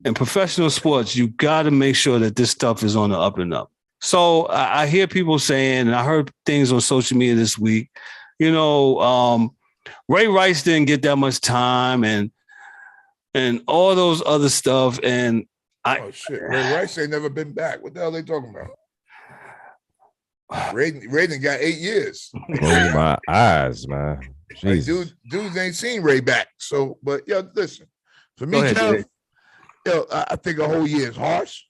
In professional sports, you got to make sure that this stuff is on the up and up. So I hear people saying, and I heard things on social media this week, the Ray Rice didn't get that much time and all those other stuff. And oh shit, Ray Rice ain't never been back. What the hell are they talking about? Ray got 8 years. Oh my eyes, man. Like, dudes ain't seen Ray back. So, but listen, for me, Kev, I think a whole year is harsh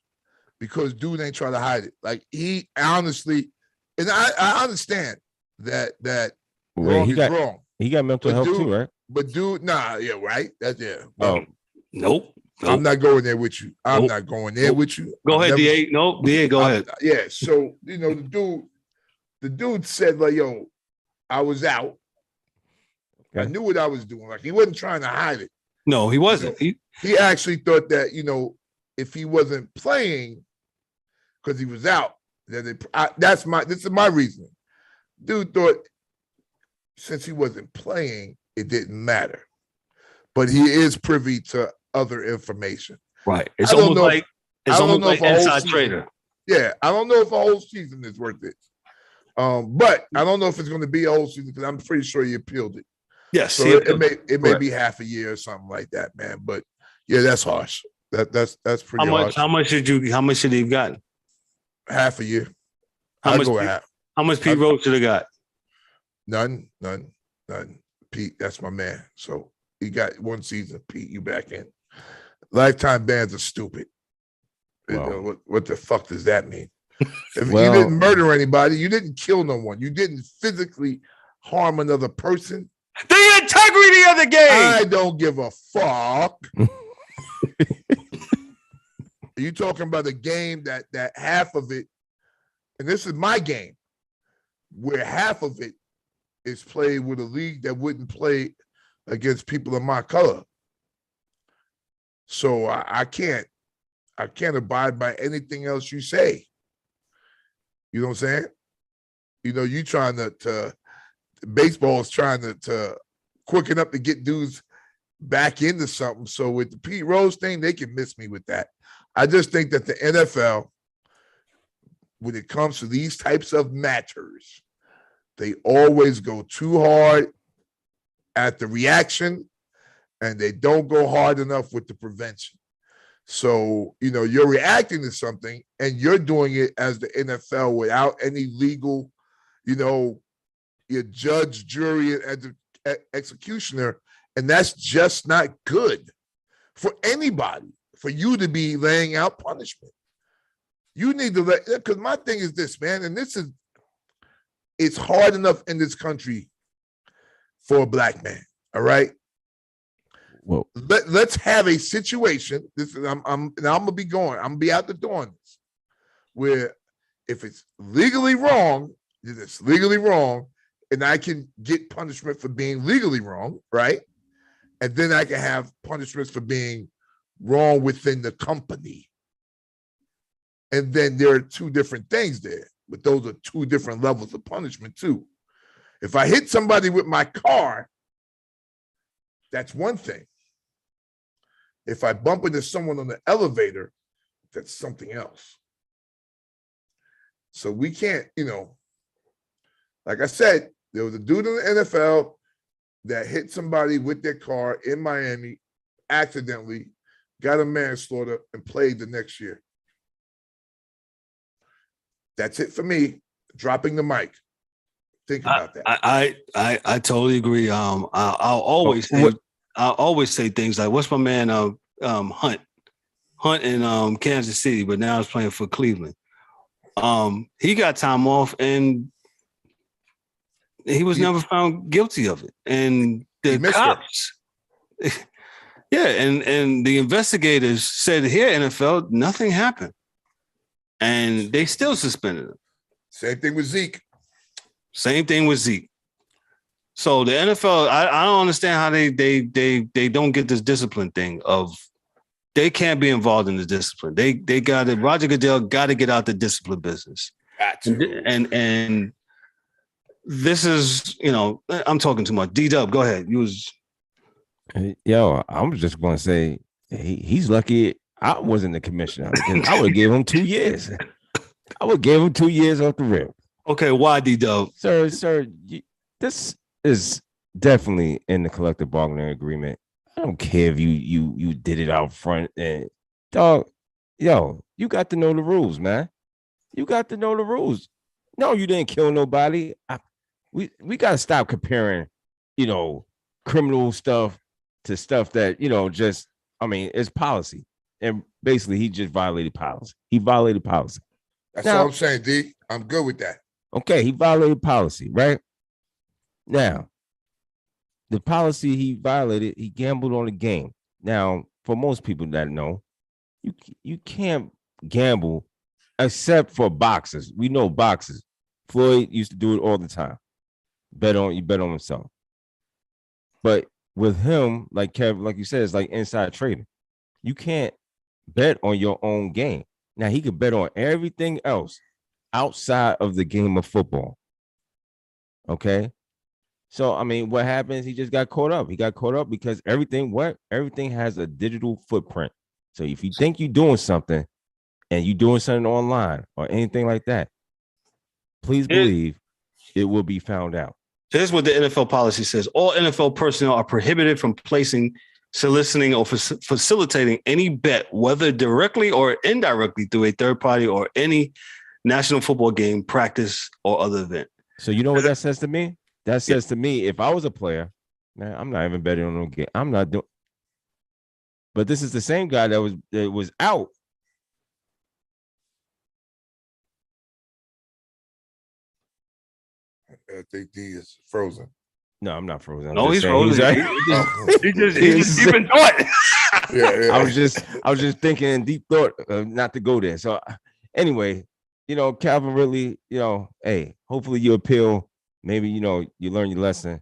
because dude ain't trying to hide it. Like he honestly, and I understand that wrong is wrong. He got mental health too, right? But dude, right? That's Well, nope. I'm not going there with you. I'm not going there with you. Go ahead, DA. Nope, DA, go ahead. Yeah. So the dude said, like, yo, I was out. Okay. I knew what I was doing. Like he wasn't trying to hide it. No, he wasn't. He actually thought that, if he wasn't playing because he was out, this is my reasoning. Dude thought since he wasn't playing, it didn't matter. But he is privy to other information. Right. It's almost like inside trader. Yeah. I don't know if a whole season is worth it. But I don't know if it's going to be a whole season because I'm pretty sure he appealed it. Yes. So it may be half a year or something like that, man. But yeah, that's harsh. That's pretty harsh. How much should he have gotten? Half a year. How much Pete Rose should have got? None. Pete, that's my man. So he got 1 season. Pete, you back in. Lifetime bans are stupid. Wow. What the fuck does that mean? If you didn't murder anybody, you didn't kill no one, you didn't physically harm another person. The integrity of the game. I don't give a fuck. Are you talking about a game that half of it, and this is my game, where half of it is played with a league that wouldn't play against people of my color. So I can't abide by anything else you say. You know what I'm saying? You trying to baseball is trying to quicken up to get dudes back into something. So with the Pete Rose thing, they can miss me with that. I just think that the NFL, when it comes to these types of matters, they always go too hard at the reaction and they don't go hard enough with the prevention. So, you're reacting to something and you're doing it as the NFL without any legal, your judge, jury, and executioner. And that's just not good for anybody, for you to be laying out punishment. You need to because my thing is this, man, and it's hard enough in this country for a black man, all right? Well, let's have a situation. I'm gonna be going. I'm gonna be out the door on this. Where if it's legally wrong, then it's legally wrong, and I can get punishment for being legally wrong, right? And then I can have punishments for being wrong within the company. And then there are 2 different things there, but those are 2 different levels of punishment too. If I hit somebody with my car, that's one thing. If I bump into someone on the elevator, that's something else. So we can't, like I said, there was a dude in the NFL that hit somebody with their car in Miami, accidentally, got a manslaughter, and played the next year. That's it for me. Dropping the mic. Think about that. I totally agree. I'll always say things like, "What's my man Hunt in Kansas City, but now he's playing for Cleveland. He got time off and he was never found guilty of it. And the cops, and the investigators said here NFL nothing happened, and they still suspended him. Same thing with Zeke. So the NFL, I don't understand how they don't get this discipline thing of they can't be involved in the discipline. They got it. Roger Goodell got to get out the discipline business. And this is, I'm talking too much. D-Dub, go ahead. Yo, I'm just going to say he's lucky I wasn't the commissioner. I would have gave him 2 years. I would give him 2 years off the rip. Okay, why D-Dub? Sir, this is definitely in the collective bargaining agreement. I don't care if you did it out front and dog, you got to know the rules, man. You got to know the rules. No, you didn't kill nobody. We got to stop comparing, criminal stuff to stuff that, it's policy. And basically, he just violated policy. He violated policy. That's all I'm saying, D. I'm good with that. Okay, he violated policy, right? Now, the policy he violated, he gambled on the game. Now, for most people that know, you can't gamble except for boxers. We know boxers. Floyd used to do it all the time. Bet on himself. But with him, like Kev, like you said, it's like inside trading. You can't bet on your own game. Now he could bet on everything else outside of the game of football. Okay. So, what happens? He just got caught up. He got caught up because everything has a digital footprint. So if you think you're doing something and you're doing something online or anything like that, please believe it will be found out. Here's what the NFL policy says. All NFL personnel are prohibited from placing, soliciting, or facilitating any bet, whether directly or indirectly through a third party or any national football game, practice, or other event. So you know what that says to me? That says to me, if I was a player, man, I'm not even betting on no game. I'm not doing. But this is the same guy that was out. I think D is frozen. No, I'm not frozen. No, he's frozen. He just deep in thought. Yeah. I was just thinking in deep thought not to go there. So anyway, Calvin Ridley, hey, hopefully you appeal. Maybe, you learn your lesson.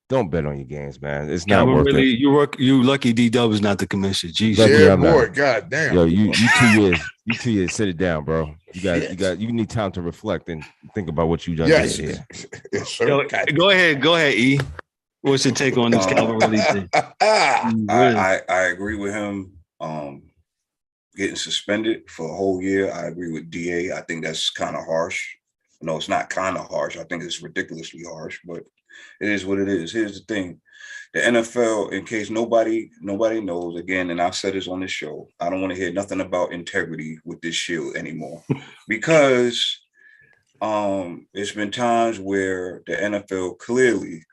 Don't bet on your games, man. It's not worth it. You lucky D-Dub is not the commissioner. Jeez. Yeah, boy. God damn. Yo, you 2 years. You 2 years. Sit it down, bro. You need time to reflect and think about what you done here. Yes, sir. Yo, go ahead, E. What's your take on this Calvin Ridley thing? I agree with him. Getting suspended for a whole year. I agree with DA. I think that's kind of harsh. No, it's not kind of harsh. I think it's ridiculously harsh, but it is what it is. Here's the thing. The NFL, in case nobody knows, again, and I've said this on this show, I don't want to hear nothing about integrity with this shield anymore because it's been times where the NFL clearly,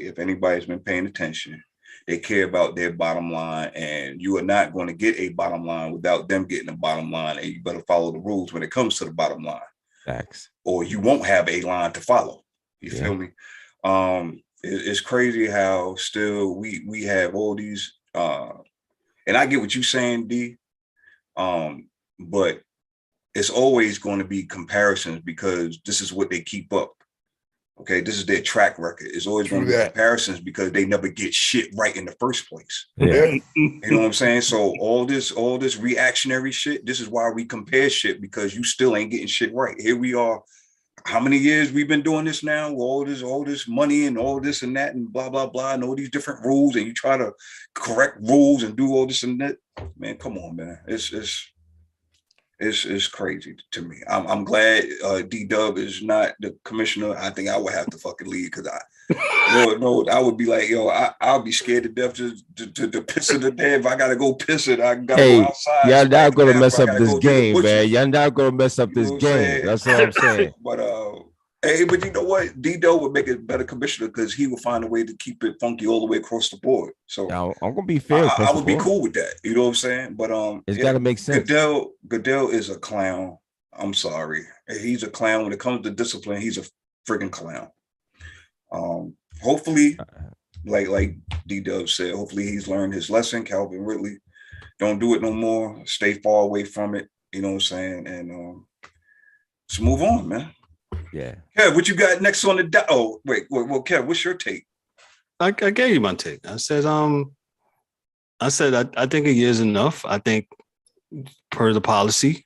if anybody's been paying attention, they care about their bottom line, and you are not going to get a bottom line without them getting a bottom line, and you better follow the rules when it comes to the bottom line. Facts. Or you won't have a line to follow. You feel me? It's crazy how still we have all these and I get what you're saying, D. But it's always going to be comparisons because this is what they keep up. Okay, this is their track record. It's always going to be comparisons because they never get shit right in the first place. Yeah. You know what I'm saying? So all this reactionary shit, this is why we compare shit because you still ain't getting shit right. Here we are. How many years we've been doing this now? All this money and all this and that and blah, blah, blah, and all these different rules, and you try to correct rules and do all this and that. Man, come on, man. It's crazy to me. I'm glad D-Dub is not the commissioner. I think I would have to fucking leave because I would be like, I'll be scared to death to piss in the day. If I gotta go piss it, I gotta go outside. Y'all not gonna mess up this game, man. Y'all not gonna mess up this game. That's what I'm saying. But but you know what? D-Dub would make a better commissioner because he would find a way to keep it funky all the way across the board. So I'm gonna be fair. I would be cool with that. You know what I'm saying? But it's gotta make sense. Goodell is a clown. I'm sorry. He's a clown. When it comes to discipline, he's a freaking clown. Hopefully, like D-Dub said, hopefully he's learned his lesson. Calvin Ridley, don't do it no more. Stay far away from it. You know what I'm saying? And let's move on, man. Yeah. Kev, what you got next on the well, Kev, what's your take? I gave you my take. I said I think a year's enough. I think per the policy,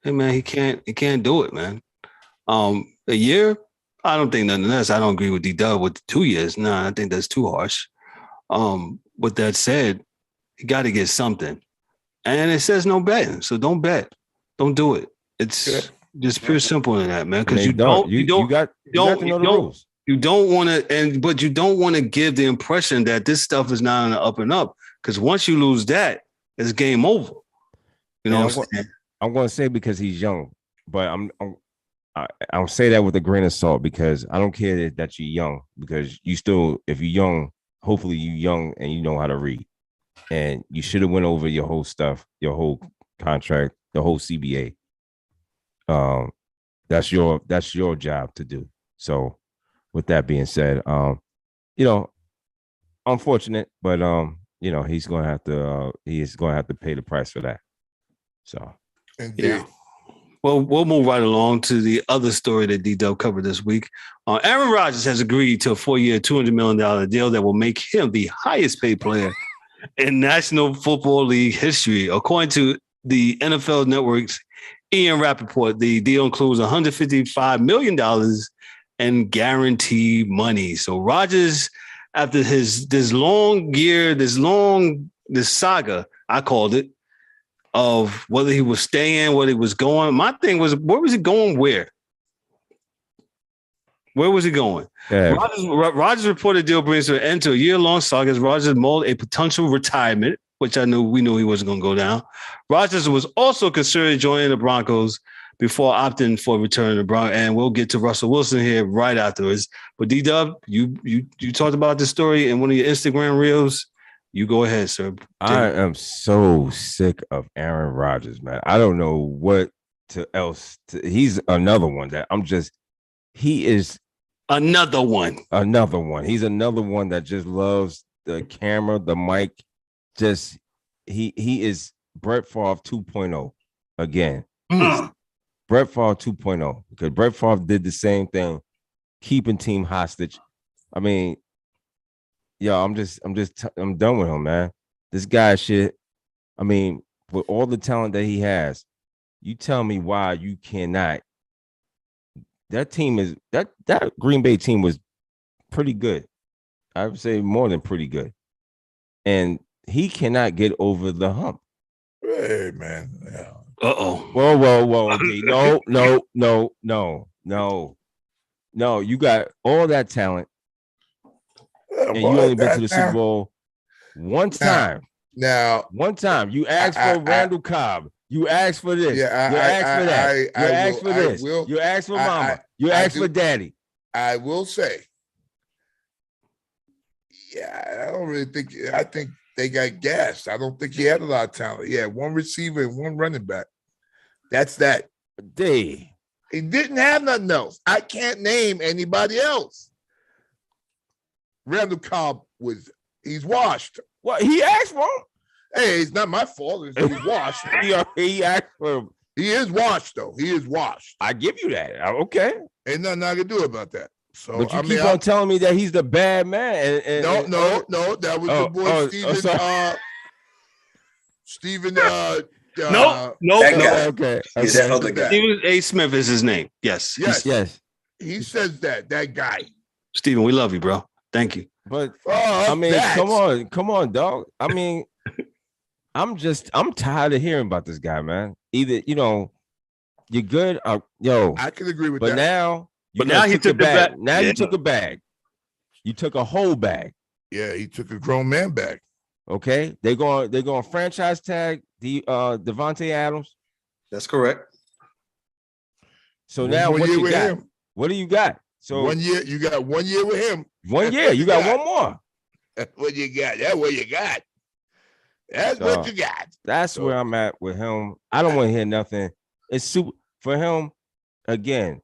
hey man, he can't do it, man. A year, I don't think nothing else. I don't agree with D-Dub with the 2 years. No, I think that's too harsh. With that said, you got to get something. And it says no betting. So don't bet. Don't do it. It's just pure simple in that, man. Because you got to know the rules. You don't want to, but you don't want to give the impression that this stuff is not on the up and up. Because once you lose that, it's game over. You know what I'm saying? I'm going to say because he's young, but I'll say that with a grain of salt because I don't care that you're young because you still, if you're young, hopefully you're young and you know how to read. And you should have went over your whole stuff, your whole contract, the whole CBA. That's your job to do. So with that being said, unfortunate, but he's going to have to pay the price for that. So yeah. Well, we'll move right along to the other story that D-Dub covered this week. Aaron Rodgers has agreed to a 4-year, $200 million deal that will make him the highest paid player in National Football League history. According to the NFL Network's Ian Rappaport, the deal includes $155 million in guaranteed money. So Rodgers, after this saga, I called it, of whether he was staying, whether he was going. My thing was, where was he going? Where was he going? Yeah. Rodgers reported deal brings to an end to a year-long saga as Rodgers mulled a potential retirement, which we knew he wasn't going to go down. Rodgers was also considering joining the Broncos before opting for a return to the Broncos. And we'll get to Russell Wilson here right afterwards. But D-Dub, you talked about this story in one of your Instagram reels. You go ahead, sir. I am so sick of Aaron Rodgers, man. I don't know what else. He's another one that he is another one. He's another one that just loves the camera, the mic. Just he is Brett Favre 2.0 again. Brett Favre 2.0 because Brett Favre did the same thing, keeping team hostage. I mean, I'm done with him, man. This guy shit. I mean, with all the talent that he has, you tell me why you cannot. That team is that Green Bay team was pretty good. I would say more than pretty good. And he cannot get over the hump. Hey, man. Yeah. Whoa. Okay. No. You got all that talent. And you only been to the Super Bowl one time. One time. You asked for Randall Cobb. You asked for this. Yeah, you asked for that. You asked for this. You asked for mama. You asked for daddy. I will say, I don't really think. I think they got gassed. I don't think he had a lot of talent. Yeah, one receiver and one running back. That's that. He didn't have nothing else. I can't name anybody else. Randall Cobb he's washed. Well, he asked for him. Hey, it's not my fault. He's washed. He asked for him. He is washed, though. He is washed. I give you that. Okay. Ain't nothing I can do about that. So, but you keep on telling me that he's the bad man. No. That was the boy Steven. No. Okay. That other guy. Stephen A. Smith is his name. Yes. He says that guy. Stephen, we love you, bro. Thank you. But come on, dog. I mean, I'm tired of hearing about this guy, man. Either you're good, I can agree with that. But now he took a bag. Now you took a bag. You took a whole bag. Yeah, he took a grown man bag. Okay, they're going franchise tag the Devontae Adams. That's correct. So now what you got? Him. What do you got? So 1 year, you got 1 year with him. 1 year, you got one more. That's what you got. That's what you got. That's what you got. That's where I'm at with him. I don't want to hear nothing. It's super for him. Again,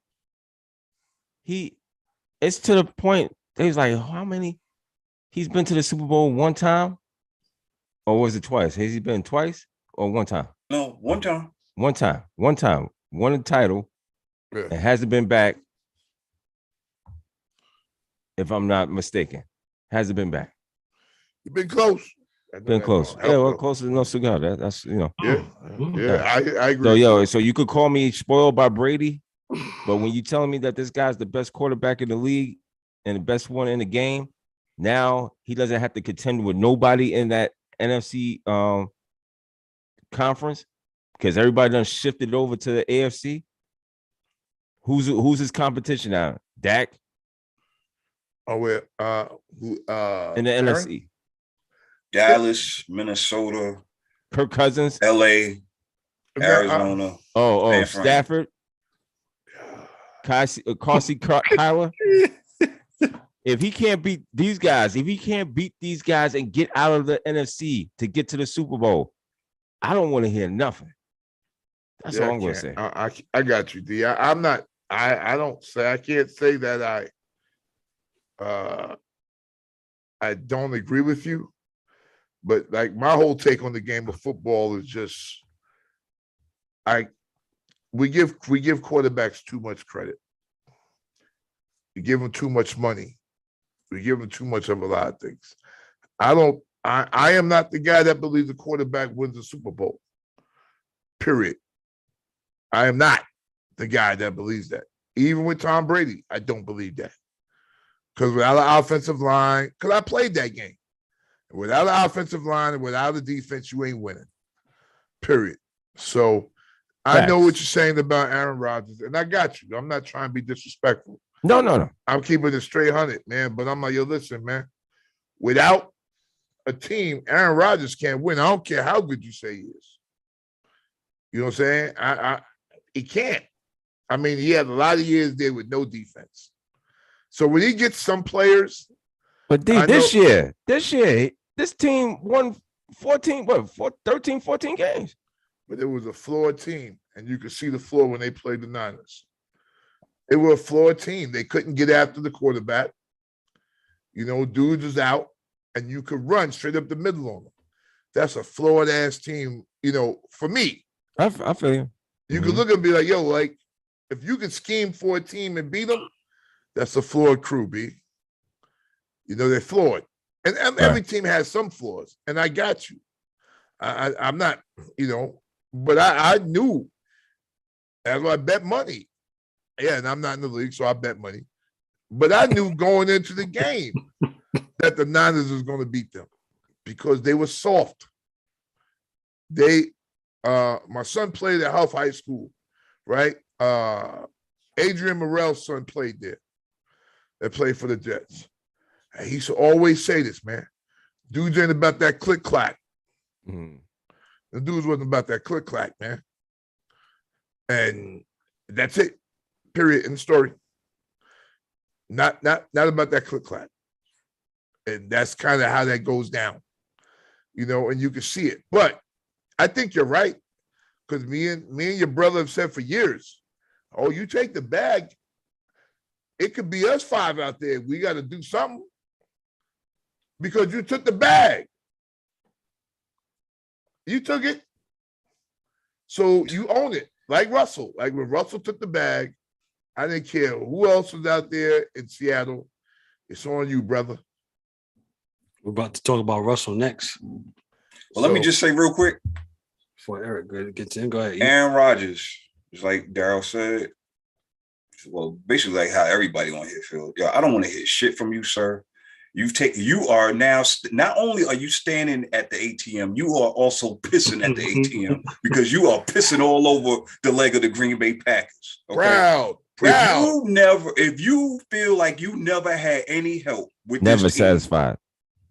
it's to the point. He's like, how many? He's been to the Super Bowl one time, or was it twice? Has he been twice or one time? No, one time. One time. Won a title, and hasn't been back. If I'm not mistaken, hasn't been back. You've been close. Been close. Yeah, well, closer than no cigar. That's Yeah, I agree. So you could call me spoiled by Brady, but when you telling me that this guy's the best quarterback in the league and the best one in the game, now he doesn't have to contend with nobody in that NFC conference because everybody done shifted over to the AFC. Who's his competition now? Dak? Oh, where? In the Aaron? NFC. Dallas, Minnesota, Kirk Cousins, LA, Arizona. Stafford, Carsey Kyler. If he can't beat these guys, and get out of the NFC to get to the Super Bowl, I don't want to hear nothing. That's all I'm going to say. I got you, D. I'm not. I don't say. I can't say that I don't agree with you, but like my whole take on the game of football is just we give quarterbacks too much credit. We give them too much money. We give them too much of a lot of things. I am not the guy that believes the quarterback wins the Super Bowl. Period. I am not the guy that believes that. Even with Tom Brady, I don't believe that. Because without an offensive line, because I played that game. Without an offensive line and without a defense, you ain't winning. Period. So I know what you're saying about Aaron Rodgers, and I got you. I'm not trying to be disrespectful. No. I'm keeping it straight 100, man. But I'm like, yo, listen, man. Without a team, Aaron Rodgers can't win. I don't care how good you say he is. You know what I'm saying? He can't. I mean, he had a lot of years there with no defense. So when he gets some players, but this year, this team won 14 games. But it was a flawed team, and you could see the flaw when they played the Niners. They were a flawed team. They couldn't get after the quarterback. You know, dudes was out, and you could run straight up the middle on them. That's a flawed-ass team, you know, for me. I feel you. You could look and be like, yo, like, if you could scheme for a team and beat them, that's a flawed crew, B. You know, they're flawed. And every team has some flaws, and I got you. I'm not, you know, but I knew. That's why I bet money. Yeah, and I'm not in the league, so I bet money. But I knew going into the game that the Niners was going to beat them because they were soft. My son played at Huff High School, right? Adrian Morrell's son played there. That played for the Jets. And he used to always say this, man. Dudes ain't about that click-clack. Mm-hmm. The dudes wasn't about that click-clack, man. And that's it. Period. In the story. Not about that click-clack. And that's kind of how that goes down. You know, and you can see it. But I think you're right. Because me and your brother have said for years, oh, you take the bag, it could be us 5 out there. We got to do something. Because you took the bag. You took it. So you own it. Like Russell. Like when Russell took the bag, I didn't care who else was out there in Seattle. It's on you, brother. We're about to talk about Russell next. Well, let me just say real quick. Before Eric gets in, go ahead. Aaron Rodgers, just like Daryl said, well, basically like how everybody on here feels. Yo, I don't want to hear shit from you, sir. You are now, not only are you standing at the ATM, you are also pissing at the ATM because you are pissing all over the leg of the Green Bay Packers. Okay? Proud. If you feel like you never had any help with never this team, satisfied.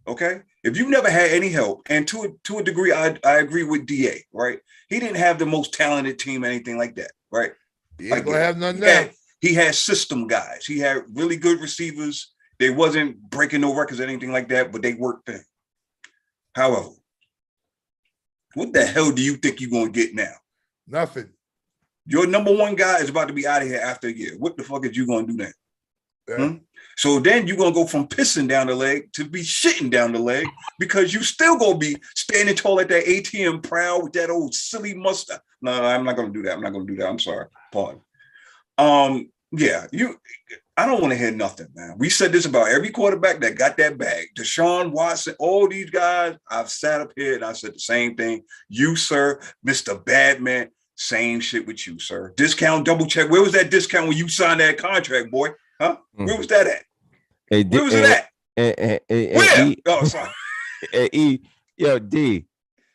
Okay. If you never had any help, and to a degree, I agree with DA, right? He didn't have the most talented team, anything like that, right? He ain't gonna have none now. He had system guys. He had really good receivers. They wasn't breaking no records or anything like that, but they worked in. However, what the hell do you think you're gonna get now? Nothing. Your number one guy is about to be out of here after a year. What the fuck is you gonna do then? Yeah. So then you're going to go from pissing down the leg to be shitting down the leg because you still going to be standing tall at that ATM proud with that old silly mustache. No, I'm not going to do that. I'm sorry. Pardon. Yeah, I don't want to hear nothing, man. We said this about every quarterback that got that bag. Deshaun Watson, all these guys, I've sat up here and I said the same thing. You, sir, Mr. Badman, same shit with you, sir. Discount, double check. Where was that discount when you signed that contract, boy? Huh? Where was that at? Where was it at? Where? Oh, sorry. Yo, D,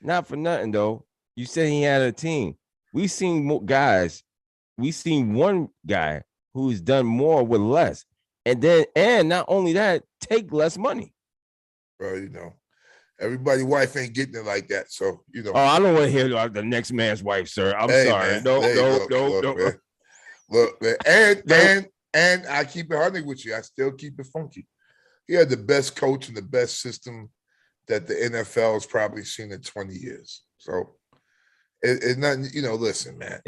not for nothing, though. You said he had a team. We seen more guys. We seen one guy who's done more with less. and not only that, take less money. Bro, everybody's wife ain't getting it like that. So, Oh, I don't want to hear the next man's wife, sir. I'm sorry. Man. No. Man. Look, man. And I keep it 100 with you. I still keep it funky. He had the best coach and the best system that the NFL has probably seen in 20 years. So it's not, listen, man.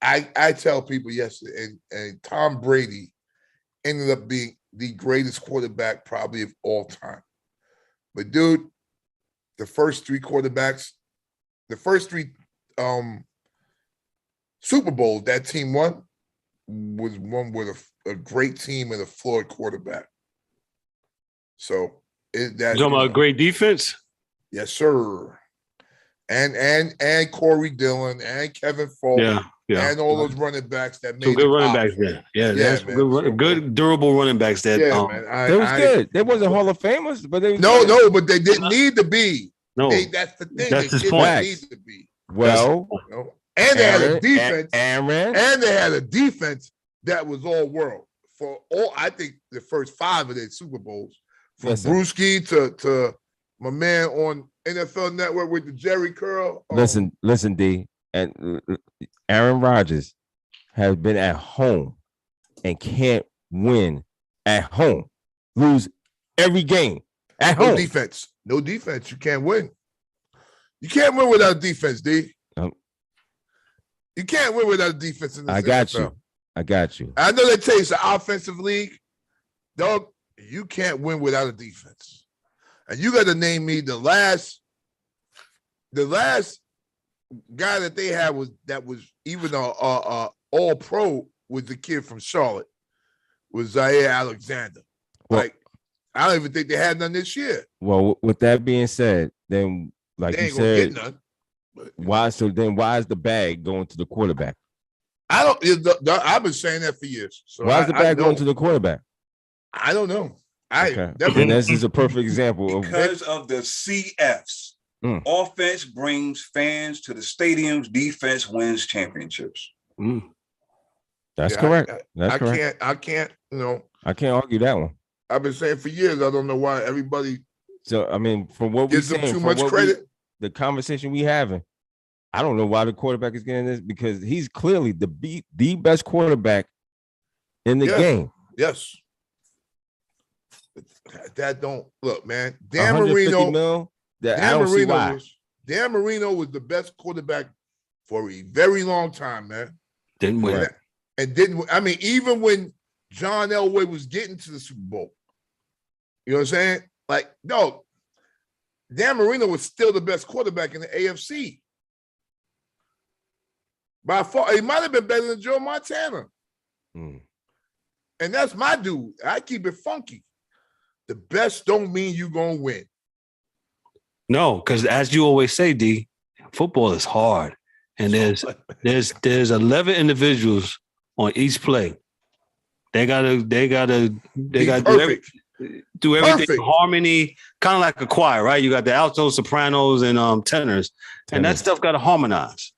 I tell people yesterday, and Tom Brady ended up being the greatest quarterback probably of all time. But dude, the first three Super Bowls that team won was one with a great team and a flawed quarterback. So you talking about a great defense? Yes, sir. And Corey Dillon and Kevin Falk. Yeah. And all those running backs that made some good running backs there. Yeah, good durable running backs that man. They was good. They wasn't Hall of Famers, but they was no, but they didn't need to be. No, that's the thing. That's they his point. Need to be. Well, and they had a defense. And they had a defense that was all world for all. I think the first 5 of their Super Bowls, from Brewski to my man on NFL Network with the Jerry curl. Listen, D. And Aaron Rodgers has been at home and can't win at home. Lose every game at home. No defense. You can't win. You can't win without defense, D. You can't win without defense in this NFL. I got you. I know they tell you it's an offensive league. Dog, you can't win without a defense. And you got to name me the last guy that they had was even all pro was the kid from Charlotte, was Zaire Alexander. I don't even think they had none this year. Well, with that being said, then like they you said, get none. Why is the bag going to the quarterback? I've been saying that for years. So why is the bag going to the quarterback? I don't know. And this is a perfect example because of the CFs. Offense brings fans to the stadiums. Defense wins championships. That's correct. Correct. I can't argue that one. I've been saying for years. I don't know why everybody. So I mean, from what gives them too much credit. The conversation we having, I don't know why the quarterback is getting this, because he's clearly the best quarterback in the game. Yes. That don't look, man. Dan Marino. Dan Marino was the best quarterback for a very long time, man. Didn't win. Even when John Elway was getting to the Super Bowl. You know what I'm saying? Like, no, Dan Marino was still the best quarterback in the AFC. By far, he might have been better than Joe Montana. And that's my dude. I keep it funky. The best don't mean you're going to win. No, because as you always say, D, football is hard. And there's 11 individuals on each play. They gotta do everything in harmony, kind of like a choir, right? You got the altos, sopranos, and tenors, and that stuff got to harmonize.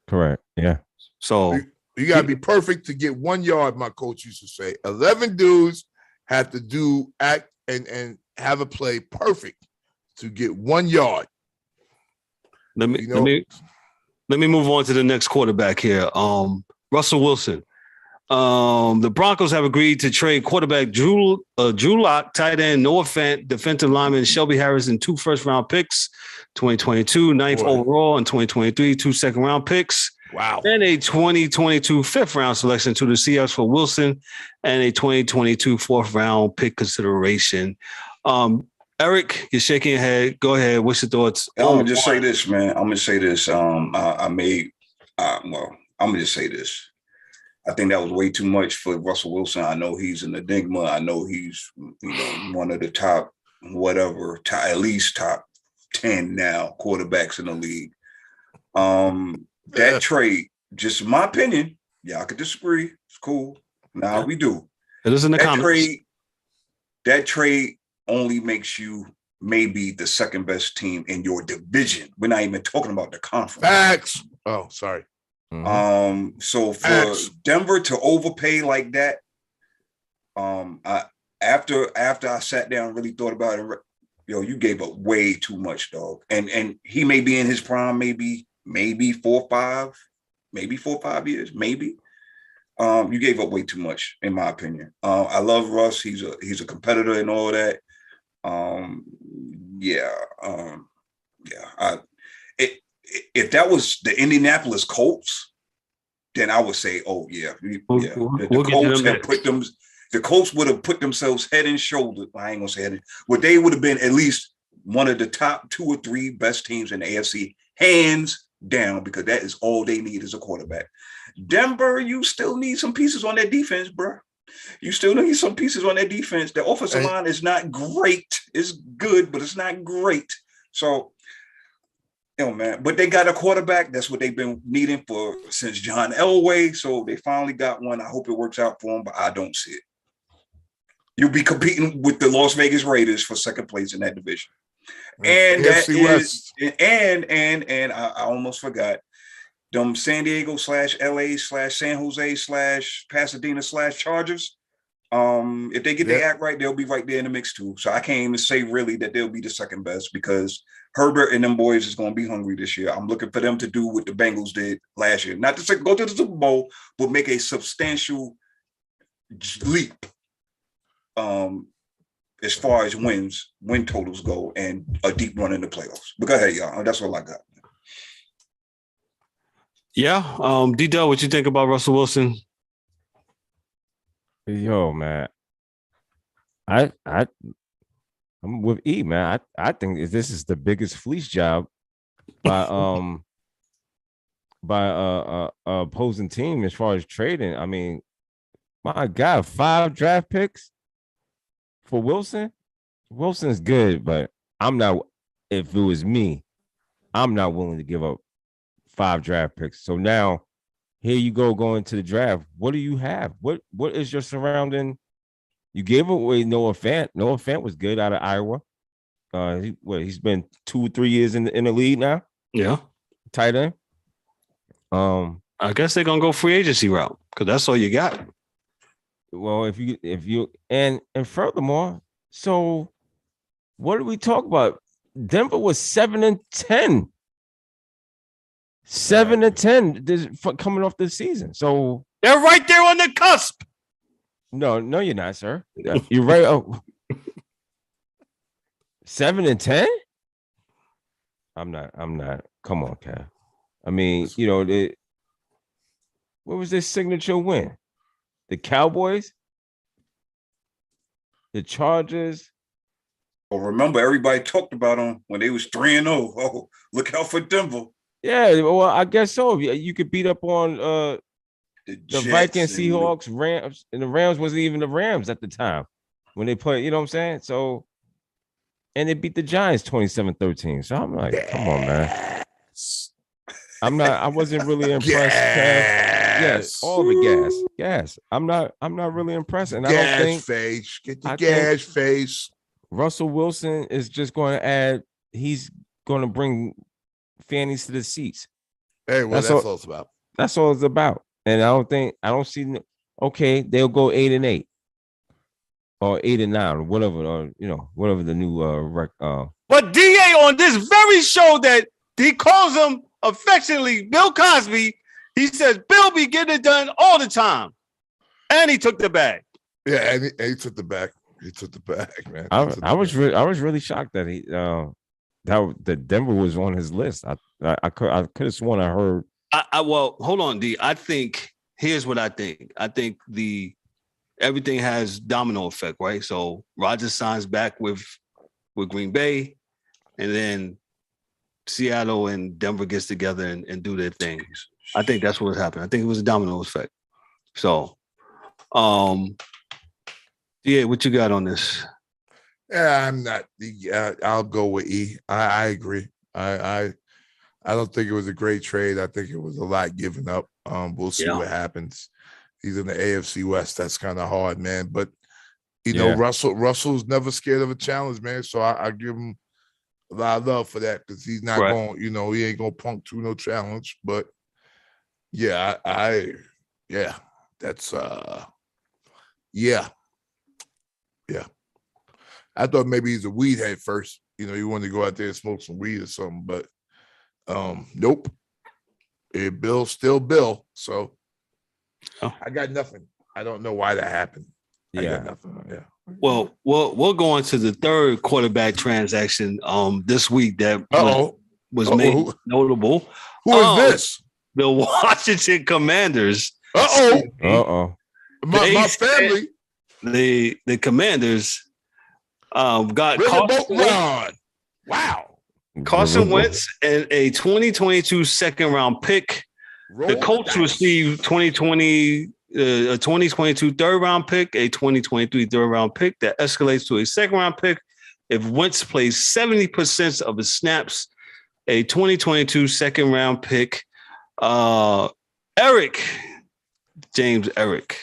Correct. Yeah. So you got to be perfect to get 1 yard. My coach used to say 11 dudes have to act and have a play perfect to get 1 yard. Let me move on to the next quarterback here. Russell Wilson. The Broncos have agreed to trade quarterback Drew Lock, tight end Noah Fant, defensive lineman Shelby Harris, and 2 first-round picks, 2022, 9th overall, and 2023, 2 second-round picks. Wow. And a 2022 5th-round selection to the Seahawks for Wilson, and a 2022 4th-round pick consideration. Eric, you're shaking your head. Go ahead. What's your thoughts? I'm gonna just say this, man. I'm gonna just say this. I'm gonna just say this. I think that was way too much for Russell Wilson. I know he's an enigma. I know he's one of the top, at least top 10 now quarterbacks in the league. That trade, just my opinion. Y'all could disagree. It's cool. Now we do. It is in the comments. That trade only makes you maybe the second best team in your division. We're not even talking about the conference. Facts. Oh, sorry. So for Denver to overpay like that, I after I sat down and really thought about it, you gave up way too much, dog. And he may be in his prime, maybe 4 or 5, maybe 4 or 5 years, maybe. You gave up way too much, in my opinion. I love Russ. He's a competitor and all that. If that was the Indianapolis Colts, then I would say, oh yeah. The Colts have put them. The Colts would have put themselves head and shoulders. I ain't gonna say head. But they would have been at least one of the top 2 or 3 best teams in the AFC, hands down, because that is all they need is a quarterback. Denver, you still need some pieces on that defense, bro. You still need some pieces on that defense. The offensive line is not great. It's good, but it's not great. So, man. But they got a quarterback. That's what they've been needing since John Elway. So they finally got one. I hope it works out for them, but I don't see it. You'll be competing with the Las Vegas Raiders for second place in that division. And that is, and I almost forgot them San Diego /LA/San Jose/Pasadena /Chargers. If they get their act right, they'll be right there in the mix too. So I can't even say really that they'll be the second best, because Herbert and them boys is going to be hungry this year. I'm looking for them to do what the Bengals did last year. Not to go to the Super Bowl, but make a substantial leap as far as win totals go, and a deep run in the playoffs. But go ahead, y'all. That's all I got. Yeah. D-Dell, what you think about Russell Wilson? Yo, man. I'm with E, man. I think this is the biggest fleece job by opposing team as far as trading. I mean, my God, 5 draft picks for Wilson. Wilson's good, but I'm not. If it was me, I'm not willing to give up 5 draft picks. So now, here you going to the draft. What do you have? What is your surrounding? You gave away Noah Fant. Noah Fant was good out of Iowa. He's been 2 or 3 years in the league now. Yeah, tight end. I guess they're gonna go free agency route, because that's all you got. Well, if you and furthermore, so what do we talk about? Denver was 7-10. 7-10 coming off this season. So they're right there on the cusp. No, you're not, sir. You're right. Oh. 7-10? I'm not. Come on, Kev. I mean, what was their signature win? The Cowboys? The Chargers? Well, remember, everybody talked about them when they was 3-0. Oh, look out for Denver. Yeah, well, I guess so. You could beat up on the Vikings, Seahawks, Rams, and the Rams wasn't even the Rams at the time when they played. You know what I'm saying? So, and they beat the Giants 27-13. So I'm like, come on, man. I wasn't really impressed. Yes, all the gas. I'm not really impressed, and I don't think face. Get the gas face. Russell Wilson is just going to add. He's going to bring fannies to the seats. Hey, well, that's all it's about. That's all it's about. And I don't see. Okay, they'll go 8-8 or 8-9 or whatever, or whatever the new But DA on this very show that he calls him affectionately Bill Cosby, he says Bill be getting it done all the time, and he took the bag. Yeah, and he took the bag. He took the bag, man. I was really shocked that that Denver was on his list. I could have sworn I heard. Well, hold on, D. I think here's what I think. I think everything has domino effect, right? So Rodgers signs back with Green Bay, and then Seattle and Denver gets together and do their thing. I think that's what happened. I think it was a domino effect. So, yeah, what you got on this? Yeah, I'm not. I'll go with E. I agree. I don't think it was a great trade. I think it was a lot given up. We'll see what happens. He's in the AFC West. That's kind of hard, man. But you know, Russell's never scared of a challenge, man. So I give him a lot of love for that, because he's not going. He ain't gonna punk through no challenge. But yeah, that's yeah. Yeah. I thought maybe he's a weed head first. You know, he wanted to go out there and smoke some weed or something, but nope. Bill's still Bill. So I got nothing. I don't know why that happened. I got nothing. Yeah. Well, we'll go on to the third quarterback transaction this week that was made notable. Who is this? The Washington Commanders. My family. The Commanders got Carson Wentz and a 2022 second round pick. The Colts received 2022 third round pick, a 2023 third round pick that escalates to a second round pick if Wentz plays 70% of his snaps, a 2022 second round pick. James Eric.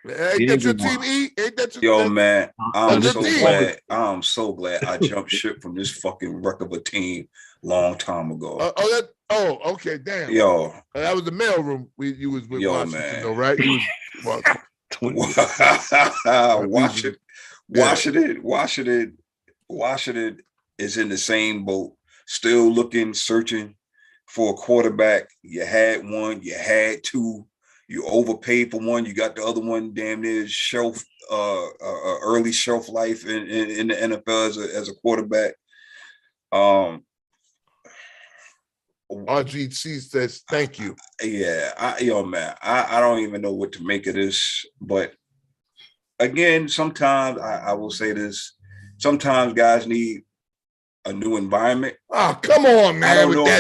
Ain't that your team, E? Ain't that your Yo, man, I'm so glad I jumped ship from this fucking wreck of a team long time ago. Okay, damn. Yo. That was the mailroom. You was with Washington, man. Though, right? You was Washington is in the same boat, still looking, searching for a quarterback. You had one, you had two. You overpaid for one. You got the other one damn near early shelf life in the NFL as a quarterback. RGC says thank you. Yeah, I don't even know what to make of this. But again, sometimes I will say this. Sometimes guys need a new environment. Oh, come on, man. Hold on.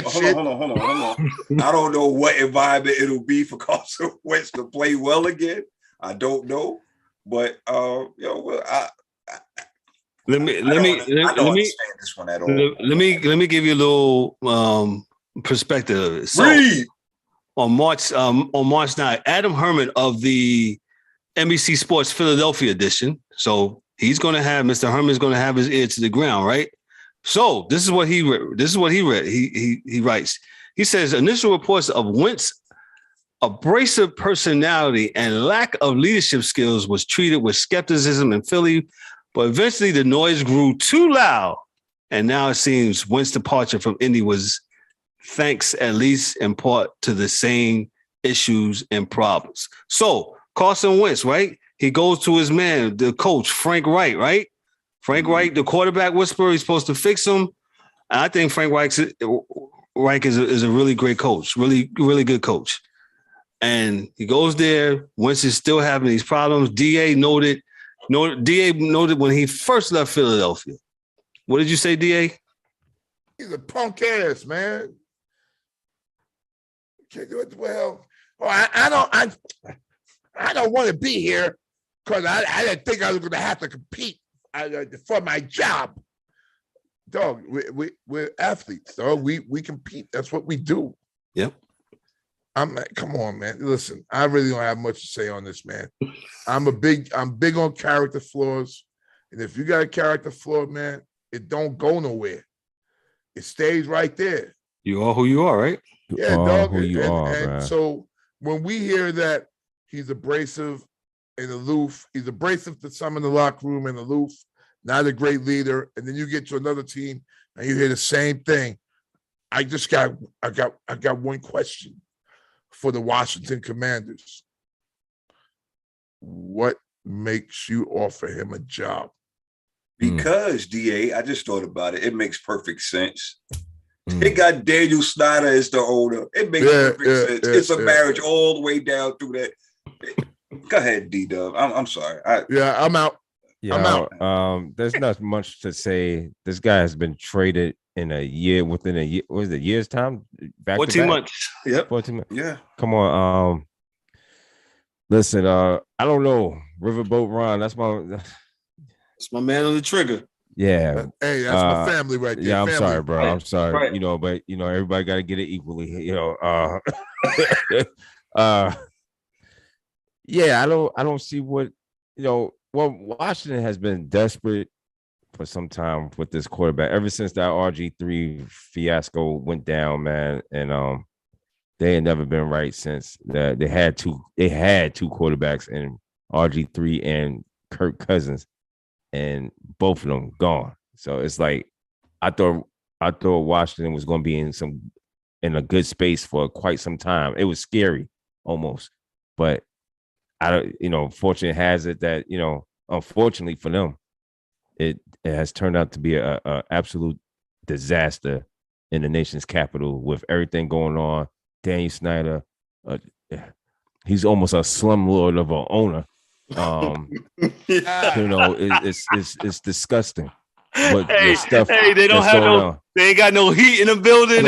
I don't know what environment it'll be for Carson Wentz to play well again. I don't know. But let me understand this one at all. Let me give you a little perspective of it. So on March 9th, Adam Herman of the NBC Sports Philadelphia edition. So Mr. Herman's going to have his ear to the ground, right? So this is what he read. He writes. He says initial reports of Wentz abrasive personality and lack of leadership skills was treated with skepticism in Philly, but eventually the noise grew too loud, and now it seems Wentz's departure from Indy was thanks at least in part to the same issues and problems. So Carson Wentz, right? He goes to his man, the coach Frank Reich, right? Frank Reich, the quarterback whisperer, he's supposed to fix him. And I think Frank Reich is a really great coach, really, really good coach. And he goes there. Wentz is still having these problems. DA noted when he first left Philadelphia. What did you say, DA? He's a punk ass, man. Can't do it well. I don't want to be here because I didn't think I was going to have to compete for my job. Dog, we're athletes, dog. We compete. That's what we do. Yep. Come on, man. Listen, I really don't have much to say on this, man. I'm big on character flaws. And if you got a character flaw, man, it don't go nowhere. It stays right there. You are who you are, right? Yeah, dog. And so when we hear that he's abrasive and aloof, he's abrasive to some in the locker room and aloof, not a great leader, and then you get to another team and you hear the same thing. I got one question for the Washington Commanders. What makes you offer him a job? Because, DA, I just thought about it. It makes perfect sense. They got Daniel Snyder as the owner. It makes perfect sense. It's a marriage all the way down through that. Go ahead, D-Dub. I'm sorry. I'm out. Yeah, I'm out. There's not much to say. This guy has been traded within a year. What is it, year's time? 14 months. Yep. 14 months. Yeah. Come on. Listen, I don't know. Riverboat Ron, that's my man on the trigger. Yeah. Hey, that's my family right there. Yeah, I'm family. sorry, bro. Right. I'm sorry. Right. But everybody got to get it equally. Yeah, I don't see what, well, Washington has been desperate for some time with this quarterback ever since that RG3 fiasco went down, man. And they ain't never been right since that. They had two quarterbacks in RG3 and Kirk Cousins. and both of them gone. So it's like I thought Washington was going to be in a good space for quite some time. It was scary almost, but fortunate has it that unfortunately for them, it has turned out to be a absolute disaster in the nation's capital with everything going on. Daniel Snyder, he's almost a slumlord of an owner. It's disgusting. But hey, stuff they don't have no. They ain't got no heat in the building.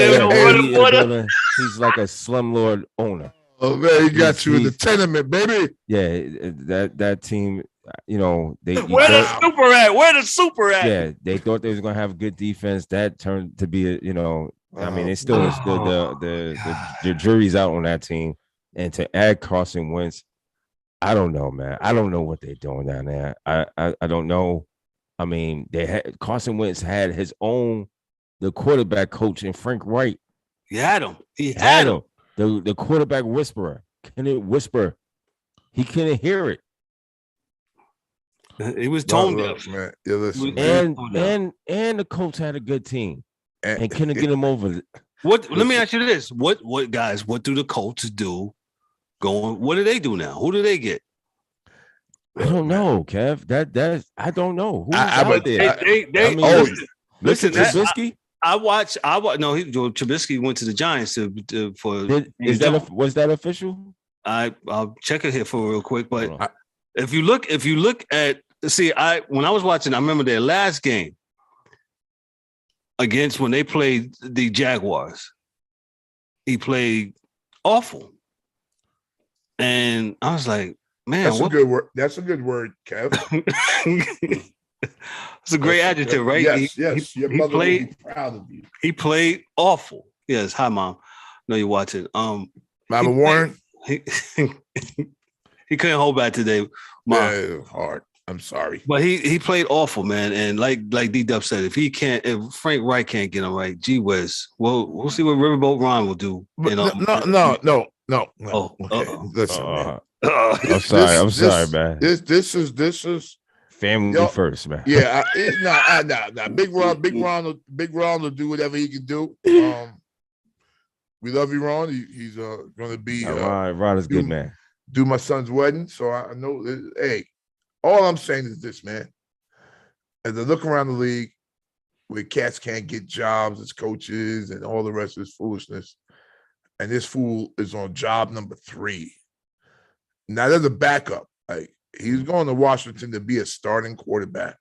He's like a slumlord owner. Oh man, he got you in the tenement, baby. Yeah, that team. Where the super at? Where the super at? Yeah, they thought they was gonna have a good defense. That turned to be they still the jury's out on that team. And to add Carson Wentz, I don't know, man. I don't know what they're doing down there. I don't know. I mean, Carson Wentz had his own the quarterback coach in Frank Wright. He had him. The quarterback whisperer. Can it whisper? He couldn't hear it. It was tone deaf, man. Yeah, listen. And the coach had a good team, and couldn't get him over. Let me ask you this: what guys? What do the Colts do? What do they do now? Who do they get? I don't know, Kev. That I don't know. Who's out there? Listen, Trubisky. I watch. No, Trubisky went to the Giants was that official? I'll check it here for real quick. But if you look at when I was watching, I remember their last game against when they played the Jaguars. He played awful, and I was like, man, that's a good word. That's a good word, Kev. It's a great adjective, right? Yes. Your mother will be proud of you. He played awful. Yes. Hi, Mom. No, you're watching. Mama Warren. He couldn't hold back today. Mom. Yeah, hard. I'm sorry. But he played awful, man. And like D-Dub said, if Frank Wright can't get him right, gee whiz. We'll see what Riverboat Ron will do. No. Oh, okay. Listen, man. I'm sorry, man. This is family first, man. Yeah, nah. Big Ron will do whatever he can do. We love you, Ron. He's gonna be Ron is good, man. Do my son's wedding, so I know. Hey, all I'm saying is this, man. As I look around the league, where cats can't get jobs as coaches and all the rest of this foolishness, and this fool is on job number 3. Now there's a backup. Like he's going to Washington to be a starting quarterback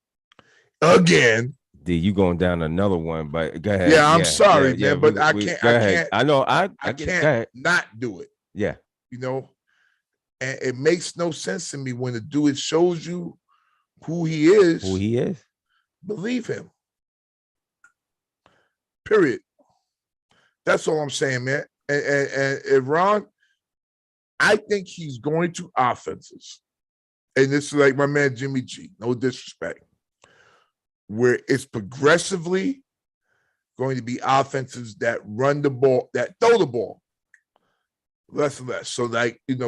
again. D, you going down another one, but go ahead. Yeah, I'm sorry, man, but I can't. I know. I can't not do it. Yeah, and it makes no sense to me when the dude shows you who he is. Who he is. Believe him. Period. That's all I'm saying, man. And Ron, I think he's going to offenses. And this is like my man Jimmy G, no disrespect, where it's progressively going to be offenses that run the ball, that throw the ball. Less and less. So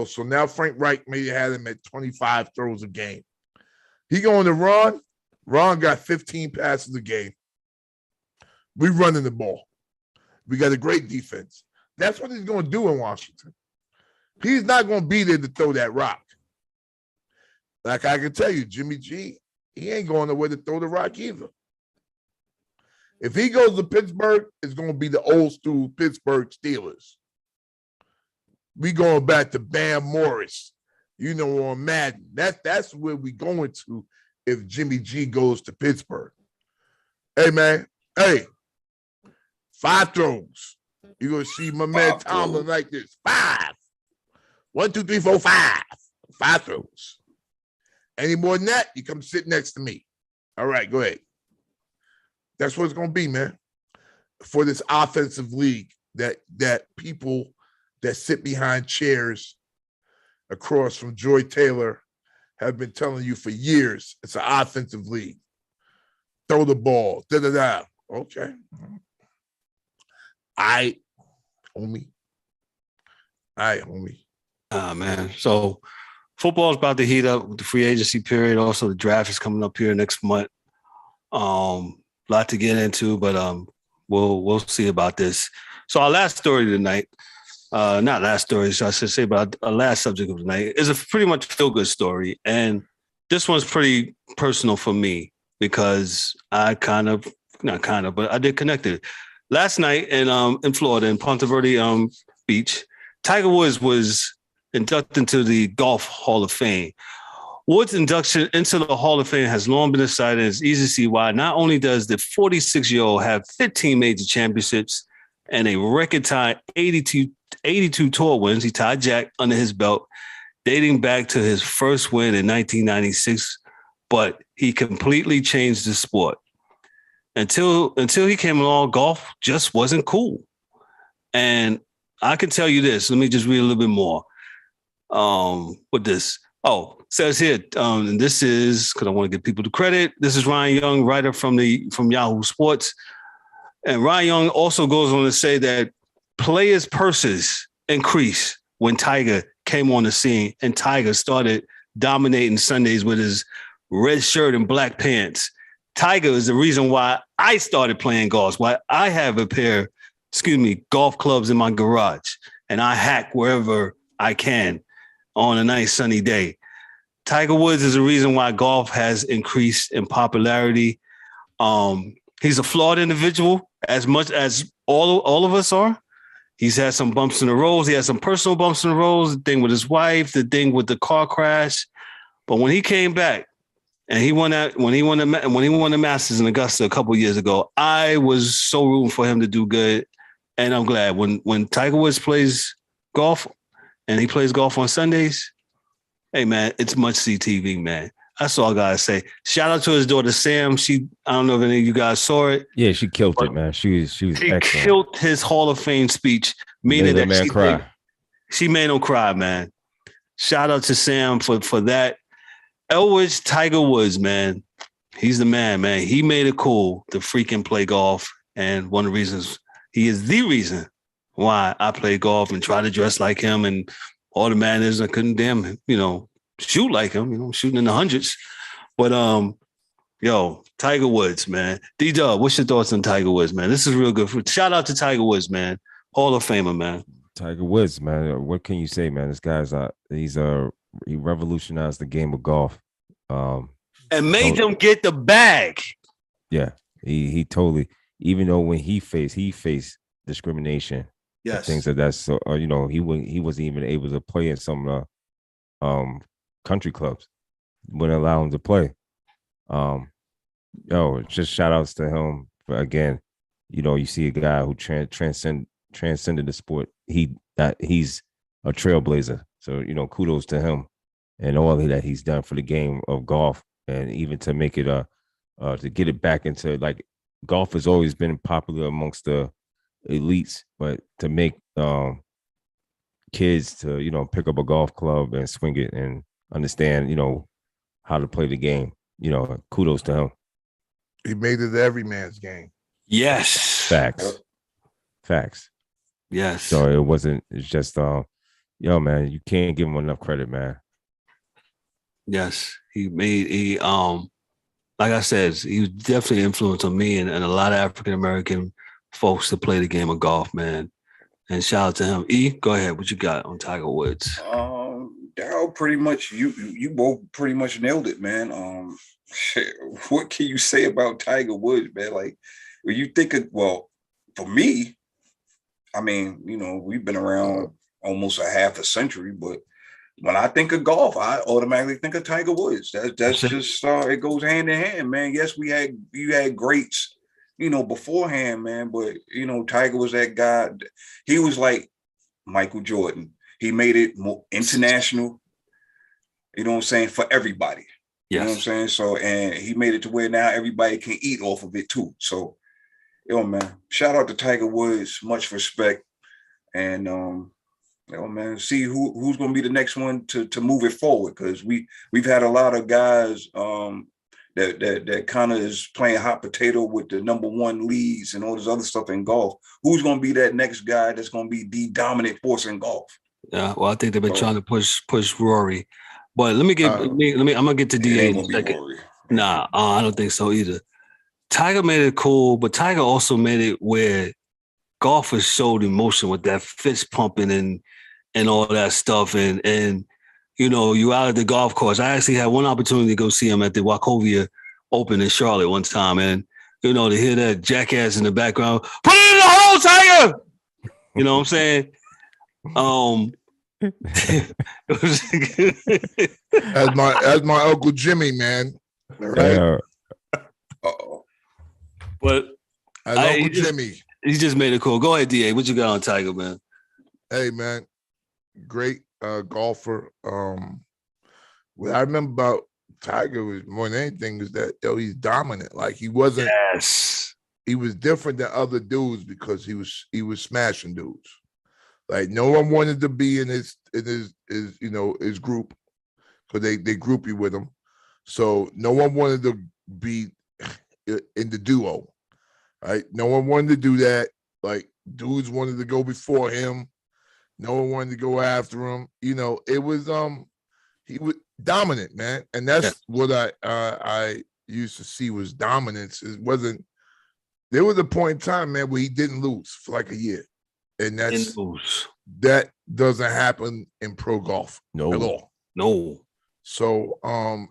so now Frank Wright may have him at 25 throws a game. He going to Ron. Ron got 15 passes a game. We running the ball. We got a great defense. That's what he's going to do in Washington. He's not going to be there to throw that rock. Like I can tell you, Jimmy G, he ain't going nowhere to throw the rock either. If he goes to Pittsburgh, it's going to be the old school Pittsburgh Steelers. We going back to Bam Morris, on Madden. That's where we going to if Jimmy G goes to Pittsburgh. Hey, man. Hey, 5 throws. You're going to see my man Tomlin like this. 5. 1, 2, 3, 4, 5. 5 throws. Any more than that, you come sit next to me. All right, go ahead. That's what it's going to be, man. For this offensive league that people that sit behind chairs across from Joy Taylor have been telling you for years. It's an offensive league. Throw the ball. Da-da-da. Okay. homie. Man. So football's about to heat up with the free agency period. Also, the draft is coming up here next month. Lot to get into, but we'll see about this. So our last story tonight, not last story, so I should say, but our last subject of the night is a pretty much feel-good story. And this one's pretty personal for me because I but I did connect it. Last night in Florida, in Ponte Verde Beach, Tiger Woods was inducted into the Golf Hall of Fame. Woods' induction into the Hall of Fame has long been decided, and it's easy to see why. Not only does the 46-year-old have 15 major championships and a record-time 82 tour wins, he tied Jack under his belt, dating back to his first win in 1996, but he completely changed the sport. Until he came along, golf just wasn't cool. And I can tell you this. Let me just read a little bit more. With this. Oh, says here, and this is because I want to give people the credit. This is Ryan Young, writer from Yahoo Sports. And Ryan Young also goes on to say that players' purses increased when Tiger came on the scene and Tiger started dominating Sundays with his red shirt and black pants. Tiger is the reason why I started playing golf, why I have a pair, golf clubs in my garage, and I hack wherever I can on a nice sunny day. Tiger Woods is the reason why golf has increased in popularity. He's a flawed individual, as much as all of us are. He's had some bumps in the road. He had some personal bumps in the road, the thing with his wife, the thing with the car crash. But when he came back and when he won the Masters in Augusta a couple of years ago, I was so rooting for him to do good. And I'm glad when Tiger Woods plays golf and he plays golf on Sundays, hey man, it's must-see TV, man. That's all I gotta say. Shout out to his daughter Sam. I don't know if any of you guys saw it. Yeah, she killed it, man. She was excellent. Killed his Hall of Fame speech, meaning that she made him cry, man. Shout out to Sam for that. Elwich Tiger Woods, man. He's the man. He made it cool to freaking play golf. And one of the reasons, he is the reason why I play golf and try to dress like him and all the manners. I couldn't shoot like him, shooting in the hundreds. But Tiger Woods, man. D-Dub, what's your thoughts on Tiger Woods, man? This is real good. Shout out to Tiger Woods, man. Hall of Famer, man. Tiger Woods, man. What can you say, man? This guy's he revolutionized the game of golf. And made them get the bag. Yeah. He totally, even though when he faced discrimination. Yes. Things like that. So he wasn't even able to play in some country clubs. Wouldn't allow him to play. Just shout outs to him. But again, you see a guy who transcended the sport. He's a trailblazer. So kudos to him and all that he's done for the game of golf, and even to make it to get it back into, like, golf has always been popular amongst the elites, but to make kids to pick up a golf club and swing it and understand how to play the game, kudos to him. He made it every man's game. Yes. Facts. Yes. So it's just man, you can't give him enough credit, man. Yes. Like I said, he was definitely influenced on me and a lot of African American folks to play the game of golf, man. And shout out to him. E, go ahead. What you got on Tiger Woods? Daryl, pretty much you both pretty much nailed it, man. What can you say about Tiger Woods, man? Like, when you think of, for me, I mean, we've been around almost a half a century, but when I think of golf, I automatically think of Tiger Woods. That's just it goes hand in hand, man. Yes, you had greats, beforehand, man, but Tiger was that guy. He was like Michael Jordan. He made it more international, you know what I'm saying, for everybody. Yes. You know what I'm saying? So, and he made it to where now everybody can eat off of it too. So, man, shout out to Tiger Woods, much respect. And man, see who's gonna be the next one to move it forward, because we've had a lot of guys that kind of is playing hot potato with the number one leads and all this other stuff in golf. Who's gonna be that next guy that's gonna be the dominant force in golf? Yeah, well, I think they've been trying to push Rory. But let me I'm gonna get to DA in a second. Rory. Nah, I don't think so either. Tiger made it cool, but Tiger also made it where golfers showed emotion with that fist pumping and all that stuff. And you know, you out at the golf course. I actually had one opportunity to go see him at the Wachovia Open in Charlotte one time. And, you know, to hear that jackass in the background, put it in the hole, Tiger! You know what I'm saying? As my Uncle Jimmy, man. Right? But Uncle Jimmy. He just made it cool. Go ahead, DA. What you got on Tiger, man? Hey, man. Great golfer. What I remember about Tiger was more than anything is that he's dominant. Like he wasn't. Yes. He was different than other dudes because he was smashing dudes. Like no one wanted to be in his group because they groupie with him. So no one wanted to be in the duo. Right? No one wanted to do that. Like dudes wanted to go before him. No one wanted to go after him. You know, it was he was dominant, man. And that's what I used to see was dominance. It wasn't there was a point in time, man, where he didn't lose for like a year. And that doesn't happen in pro golf at all. No. So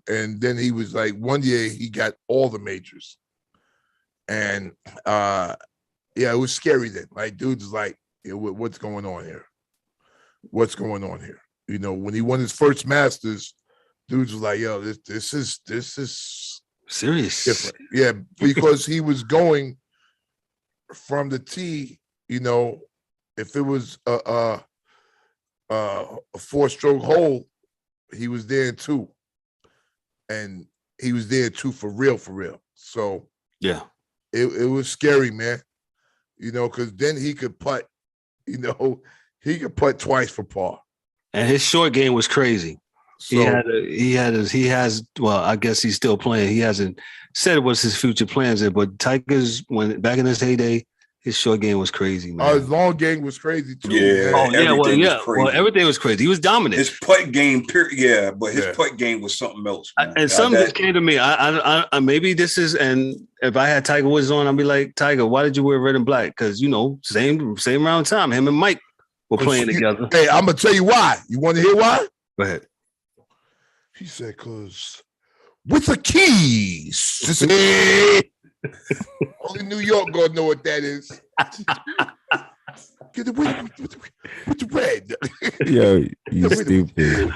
and then he was like one year he got all the majors. And it was scary then. Like dudes like, what's going on here? What's going on here? You know, when he won his first Masters, dudes was like, yo, this is serious. Different. Yeah, because he was going from the tee, you know, if it was a 4-stroke hole, he was there in 2. And he was there 2 for real. So yeah, it was scary, man. You know, because then he could putt, you know, he could putt twice for par. And his short game was crazy. So, he has I guess he's still playing. He hasn't said it was his future plans, but Tiger's back in his heyday, his short game was crazy, man. His long game was crazy too. Yeah. Well, everything was crazy. He was dominant. His putt game, his putt game was something else. Man. And something just came to me. I maybe this is, and if I had Tiger Woods on, I'd be like, Tiger, why did you wear red and black? Because you know, same round time, him and Mike were playing together. Hey, I'm gonna tell you why. You want to hear why? Go ahead. He said, "Cause with the keys." Only New York gonna know what that is. Get it with the red. Yo, you stupid.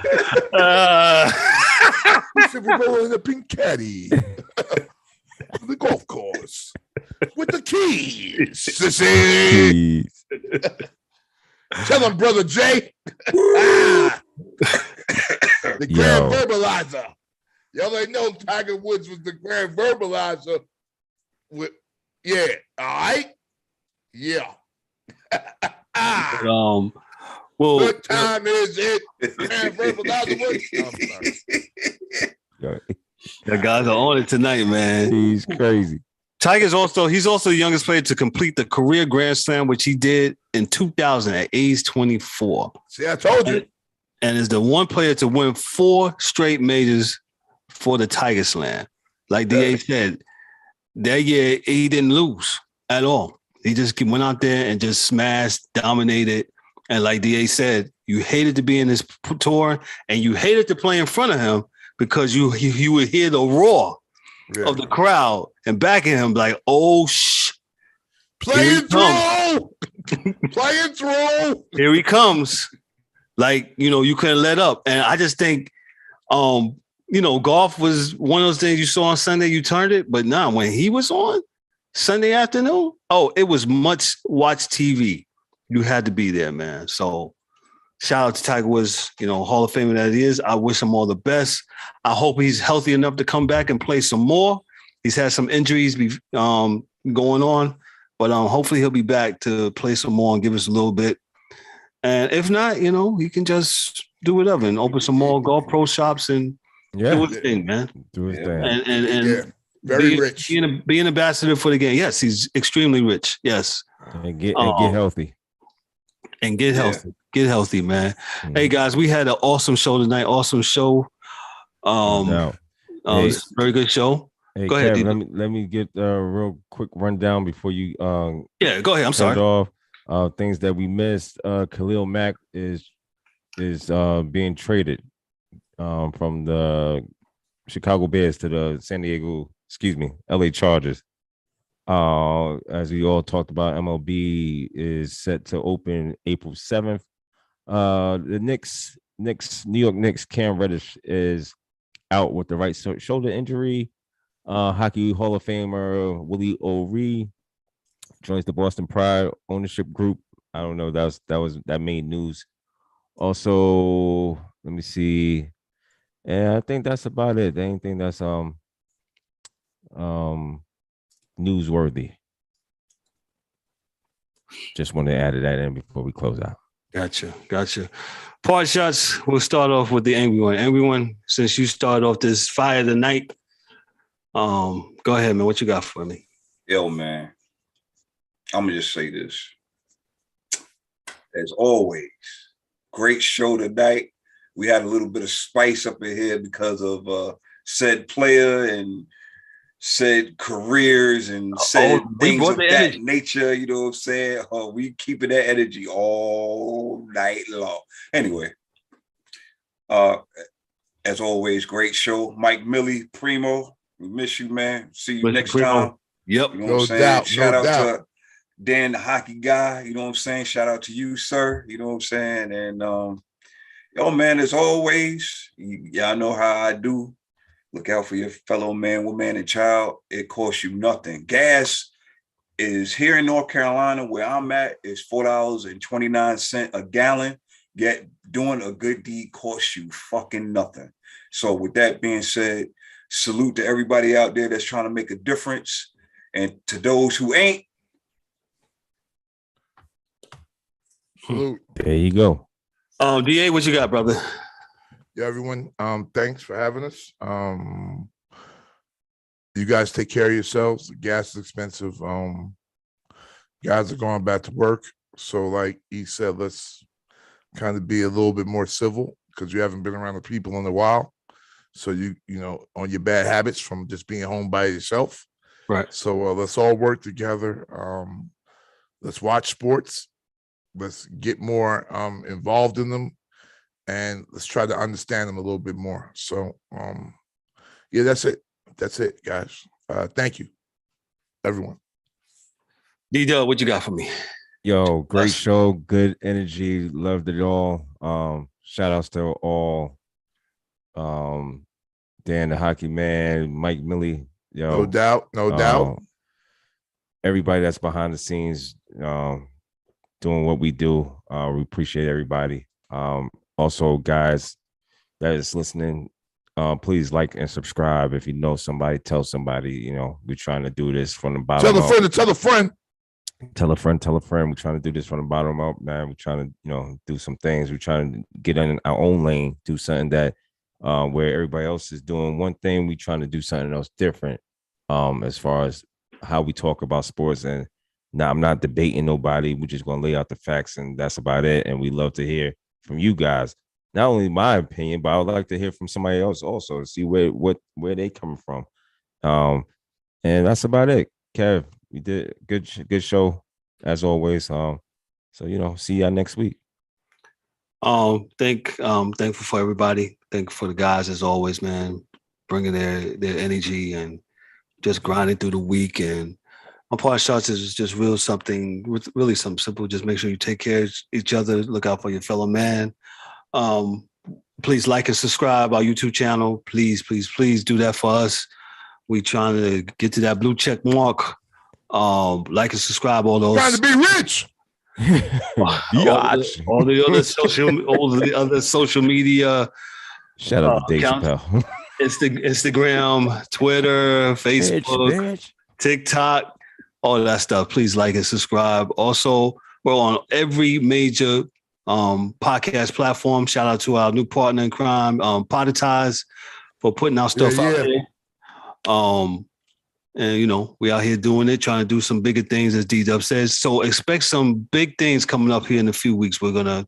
We said we're rolling in a pink caddy. The golf course with the keys. Tell him, brother Jay. The grand verbalizer. Y'all ain't know Tiger Woods was the grand verbalizer. All right. Yeah. What time is it? Grand verbalizer. The guys are on it tonight, man. He's crazy. Tiger's he's also the youngest player to complete the career Grand Slam, which he did in 2000 at age 24. See, I told you. And is the one player to win 4 straight majors for the Tiger Slam. Like DA said, that year he didn't lose at all. He just went out there and just smashed, dominated. And like DA said, you hated to be in this tour and you hated to play in front of him because you would hear the roar of the crowd and back at him like, oh, play it through. Play it through. Here he comes. Like, you know, you couldn't let up. And I just think, you know, golf was one of those things you saw on Sunday, you turned it. But now when he was on Sunday afternoon, it was much watch TV. You had to be there, man. So shout out to Tiger Woods, you know, Hall of Famer that he is. I wish him all the best. I hope he's healthy enough to come back and play some more. He's had some injuries going on, but hopefully he'll be back to play some more and give us a little bit. And if not, you know, he can just do whatever and open some more golf pro shops and do his thing, man. Do his thing. And very rich. Be an ambassador for the game. Yes, he's extremely rich. Yes. And get healthy. And get healthy. Get healthy, man. Mm-hmm. Hey, guys, we had an awesome show tonight. Awesome show. Very good show. Hey, go ahead. Kevin, let me get a real quick rundown before you. Go ahead. I'm sorry. Off things that we missed. Khalil Mack is being traded from the Chicago Bears to the LA Chargers. As we all talked about, MLB is set to open April 7th. The New York Knicks, Cam Reddish is out with the right shoulder injury. Hockey Hall of Famer Willie O'Ree joins the Boston Pride ownership group. I don't know. That made news. Also, let me see. Yeah, I think that's about it. Anything that's newsworthy. Just want to add that in before we close out. Gotcha. Part shots. We'll start off with the angry one. Angry one, since you started off this fire of the night. Go ahead, man. What you got for me? Yo, man. I'm gonna just say this. As always, great show tonight. We had a little bit of spice up in here because of said player and said careers and said things of that nature. You know what I'm saying? We keeping that energy all night long. Anyway, as always, great show. Mike Millie, Primo, we miss you, man. See you next time. Yep. You know what I'm saying? Shout out to Dan, the hockey guy. You know what I'm saying? Shout out to you, sir. You know what I'm saying? And yo, man, as always, y'all know how I do. Look out for your fellow man, woman, and child. It costs you nothing. Gas is here in North Carolina, where I'm at, is $4.29 a gallon. Yet doing a good deed costs you fucking nothing. So with that being said, salute to everybody out there that's trying to make a difference. And to those who ain't, salute. There you go. DA, what you got, brother? Yeah, everyone. Thanks for having us. You guys take care of yourselves. The gas is expensive. Guys are going back to work. So like he said, let's kind of be a little bit more civil because you haven't been around the people in a while. So you know, on your bad habits from just being home by yourself. Right. So let's all work together. Let's watch sports. Let's get more involved in them, and let's try to understand them a little bit more. So, yeah, that's it. That's it, guys. Thank you, everyone. D-Dub, what you got for me? Yo, great show, good energy, loved it all. Shout outs to all. Dan, the hockey man, Mike Millie. Yo, no doubt. Everybody that's behind the scenes, doing what we do. We appreciate everybody. Also, guys that is listening, please like and subscribe. If you know somebody, tell somebody. You know, we're trying to do this from the bottom up. Tell a friend. Tell a friend. We're trying to do this from the bottom up, man. We're trying to, do some things. We're trying to get in our own lane, do something that where everybody else is doing one thing, we're trying to do something else different. As far as how we talk about sports. And now I'm not debating nobody. We're just going to lay out the facts, and that's about it. And we love to hear from you guys, not only my opinion, but I would like to hear from somebody else also to see where they coming from. And that's about it. Kev, we did good show as always. So see y'all next week. Thankful for everybody. Thankful for the guys as always, man, bringing their energy and just grinding through the week. And my part shots is just really something simple. Just make sure you take care of each other. Look out for your fellow man. Please like and subscribe our YouTube channel. Please do that for us. We trying to get to that blue check mark. Like and subscribe all those. Trying to be rich. all the other social media. Shout out to Dave Chappelle. Instagram, Twitter, Facebook, TikTok, all that stuff. Please like and subscribe. Also, we're on every major podcast platform. Shout out to our new partner in crime, Poditize, for putting our stuff out there. And we out here doing it, trying to do some bigger things, as D-Dub says. So expect some big things coming up here in a few weeks. We're gonna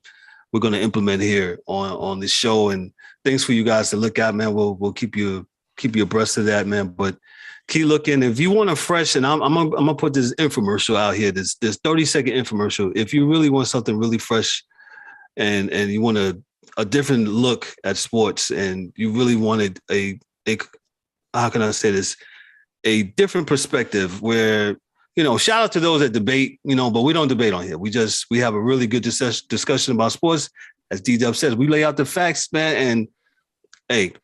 we're going to implement here on this show, and things for you guys to look at, man. We'll keep you abreast of that, man. But keep looking. If you want a fresh, and I'm gonna put this infomercial out here. This 30-second infomercial. If you really want something really fresh, and you want a different look at sports, and you really wanted a how can I say this, a different perspective where, shout out to those that debate, but we don't debate on here. We have a really good discussion about sports. As D-Dub says, we lay out the facts, man, and hey,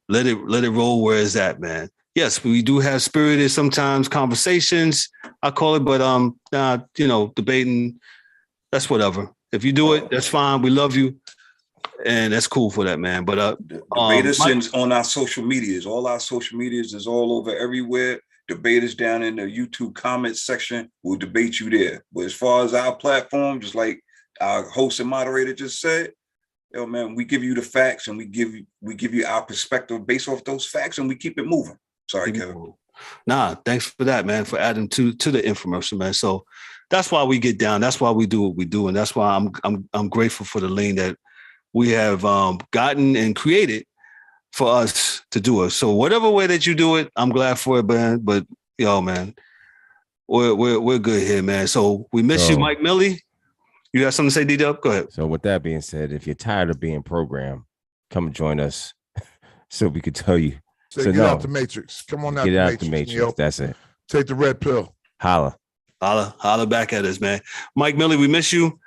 let it roll where it's at, man. Yes, we do have spirited sometimes conversations, I call it, but debating, that's whatever. If you do it, that's fine. We love you. And that's cool for that, man. But debaters on our social medias. All our social medias is all over everywhere. Debaters down in the YouTube comments section will debate you there. But as far as our platform, just like our host and moderator just said, man, we give you the facts and we give you our perspective based off those facts, and we keep it moving. Sorry, Kevin. Nah, thanks for that, man, for adding to the information, man. So that's why we get down. That's why we do what we do, and that's why I'm grateful for the lane that we have gotten and created for us to do it. So whatever way that you do it, I'm glad for it, man. But man, we're good here, man. So we miss you, Mike Millie. You have something to say, D-Dub? Go ahead. So with that being said, if you're tired of being programmed, come join us so we could tell you. Get out the matrix. Come on out the matrix. Get out the matrix. That's it. Take the red pill. Holla back at us, man. Mike Millie, we miss you.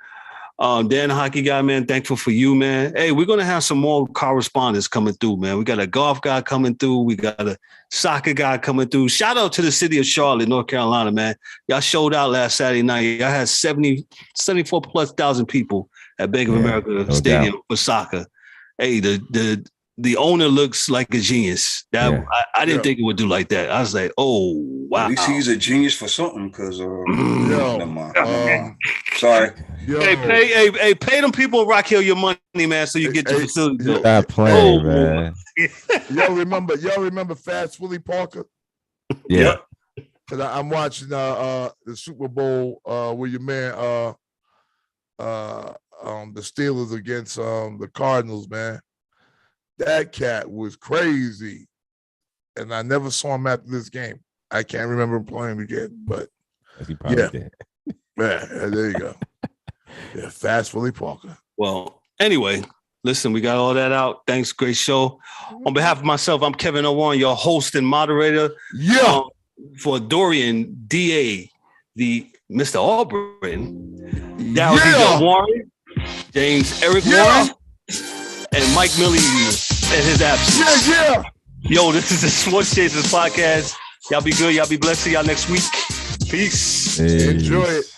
Dan, hockey guy, man, thankful for you, man. Hey, we're going to have some more correspondents coming through, man. We got a golf guy coming through. We got a soccer guy coming through. Shout out to the city of Charlotte, North Carolina, man. Y'all showed out last Saturday night. Y'all had 74,000+ people at Bank of America Stadium for soccer. Hey, the owner looks like a genius. I didn't think it would do like that. I was like, oh, wow. At least he's a genius for something, because sorry. Pay them people in Rock Hill your money, man, so you get the facility. Stop playing, man. Y'all remember Fast Willie Parker? Yeah. Because I'm watching the Super Bowl with your man the Steelers against the Cardinals, man. That cat was crazy, and I never saw him after this game. I can't remember him playing again, but he probably did. Yeah, there you go. Yeah, Fast Willie Parker. Well, anyway, listen, we got all that out. Thanks, great show. On behalf of myself, I'm Kevin Owan, your host and moderator. Yeah. For Dorian, DA, the Mr. Auburn, Dallas Warren, James Eric Warren, and Mike Millie in his absence. Yeah. Yo, this is the Sports Chasers podcast. Y'all be good. Y'all be blessed. See y'all next week. Peace. Enjoy it.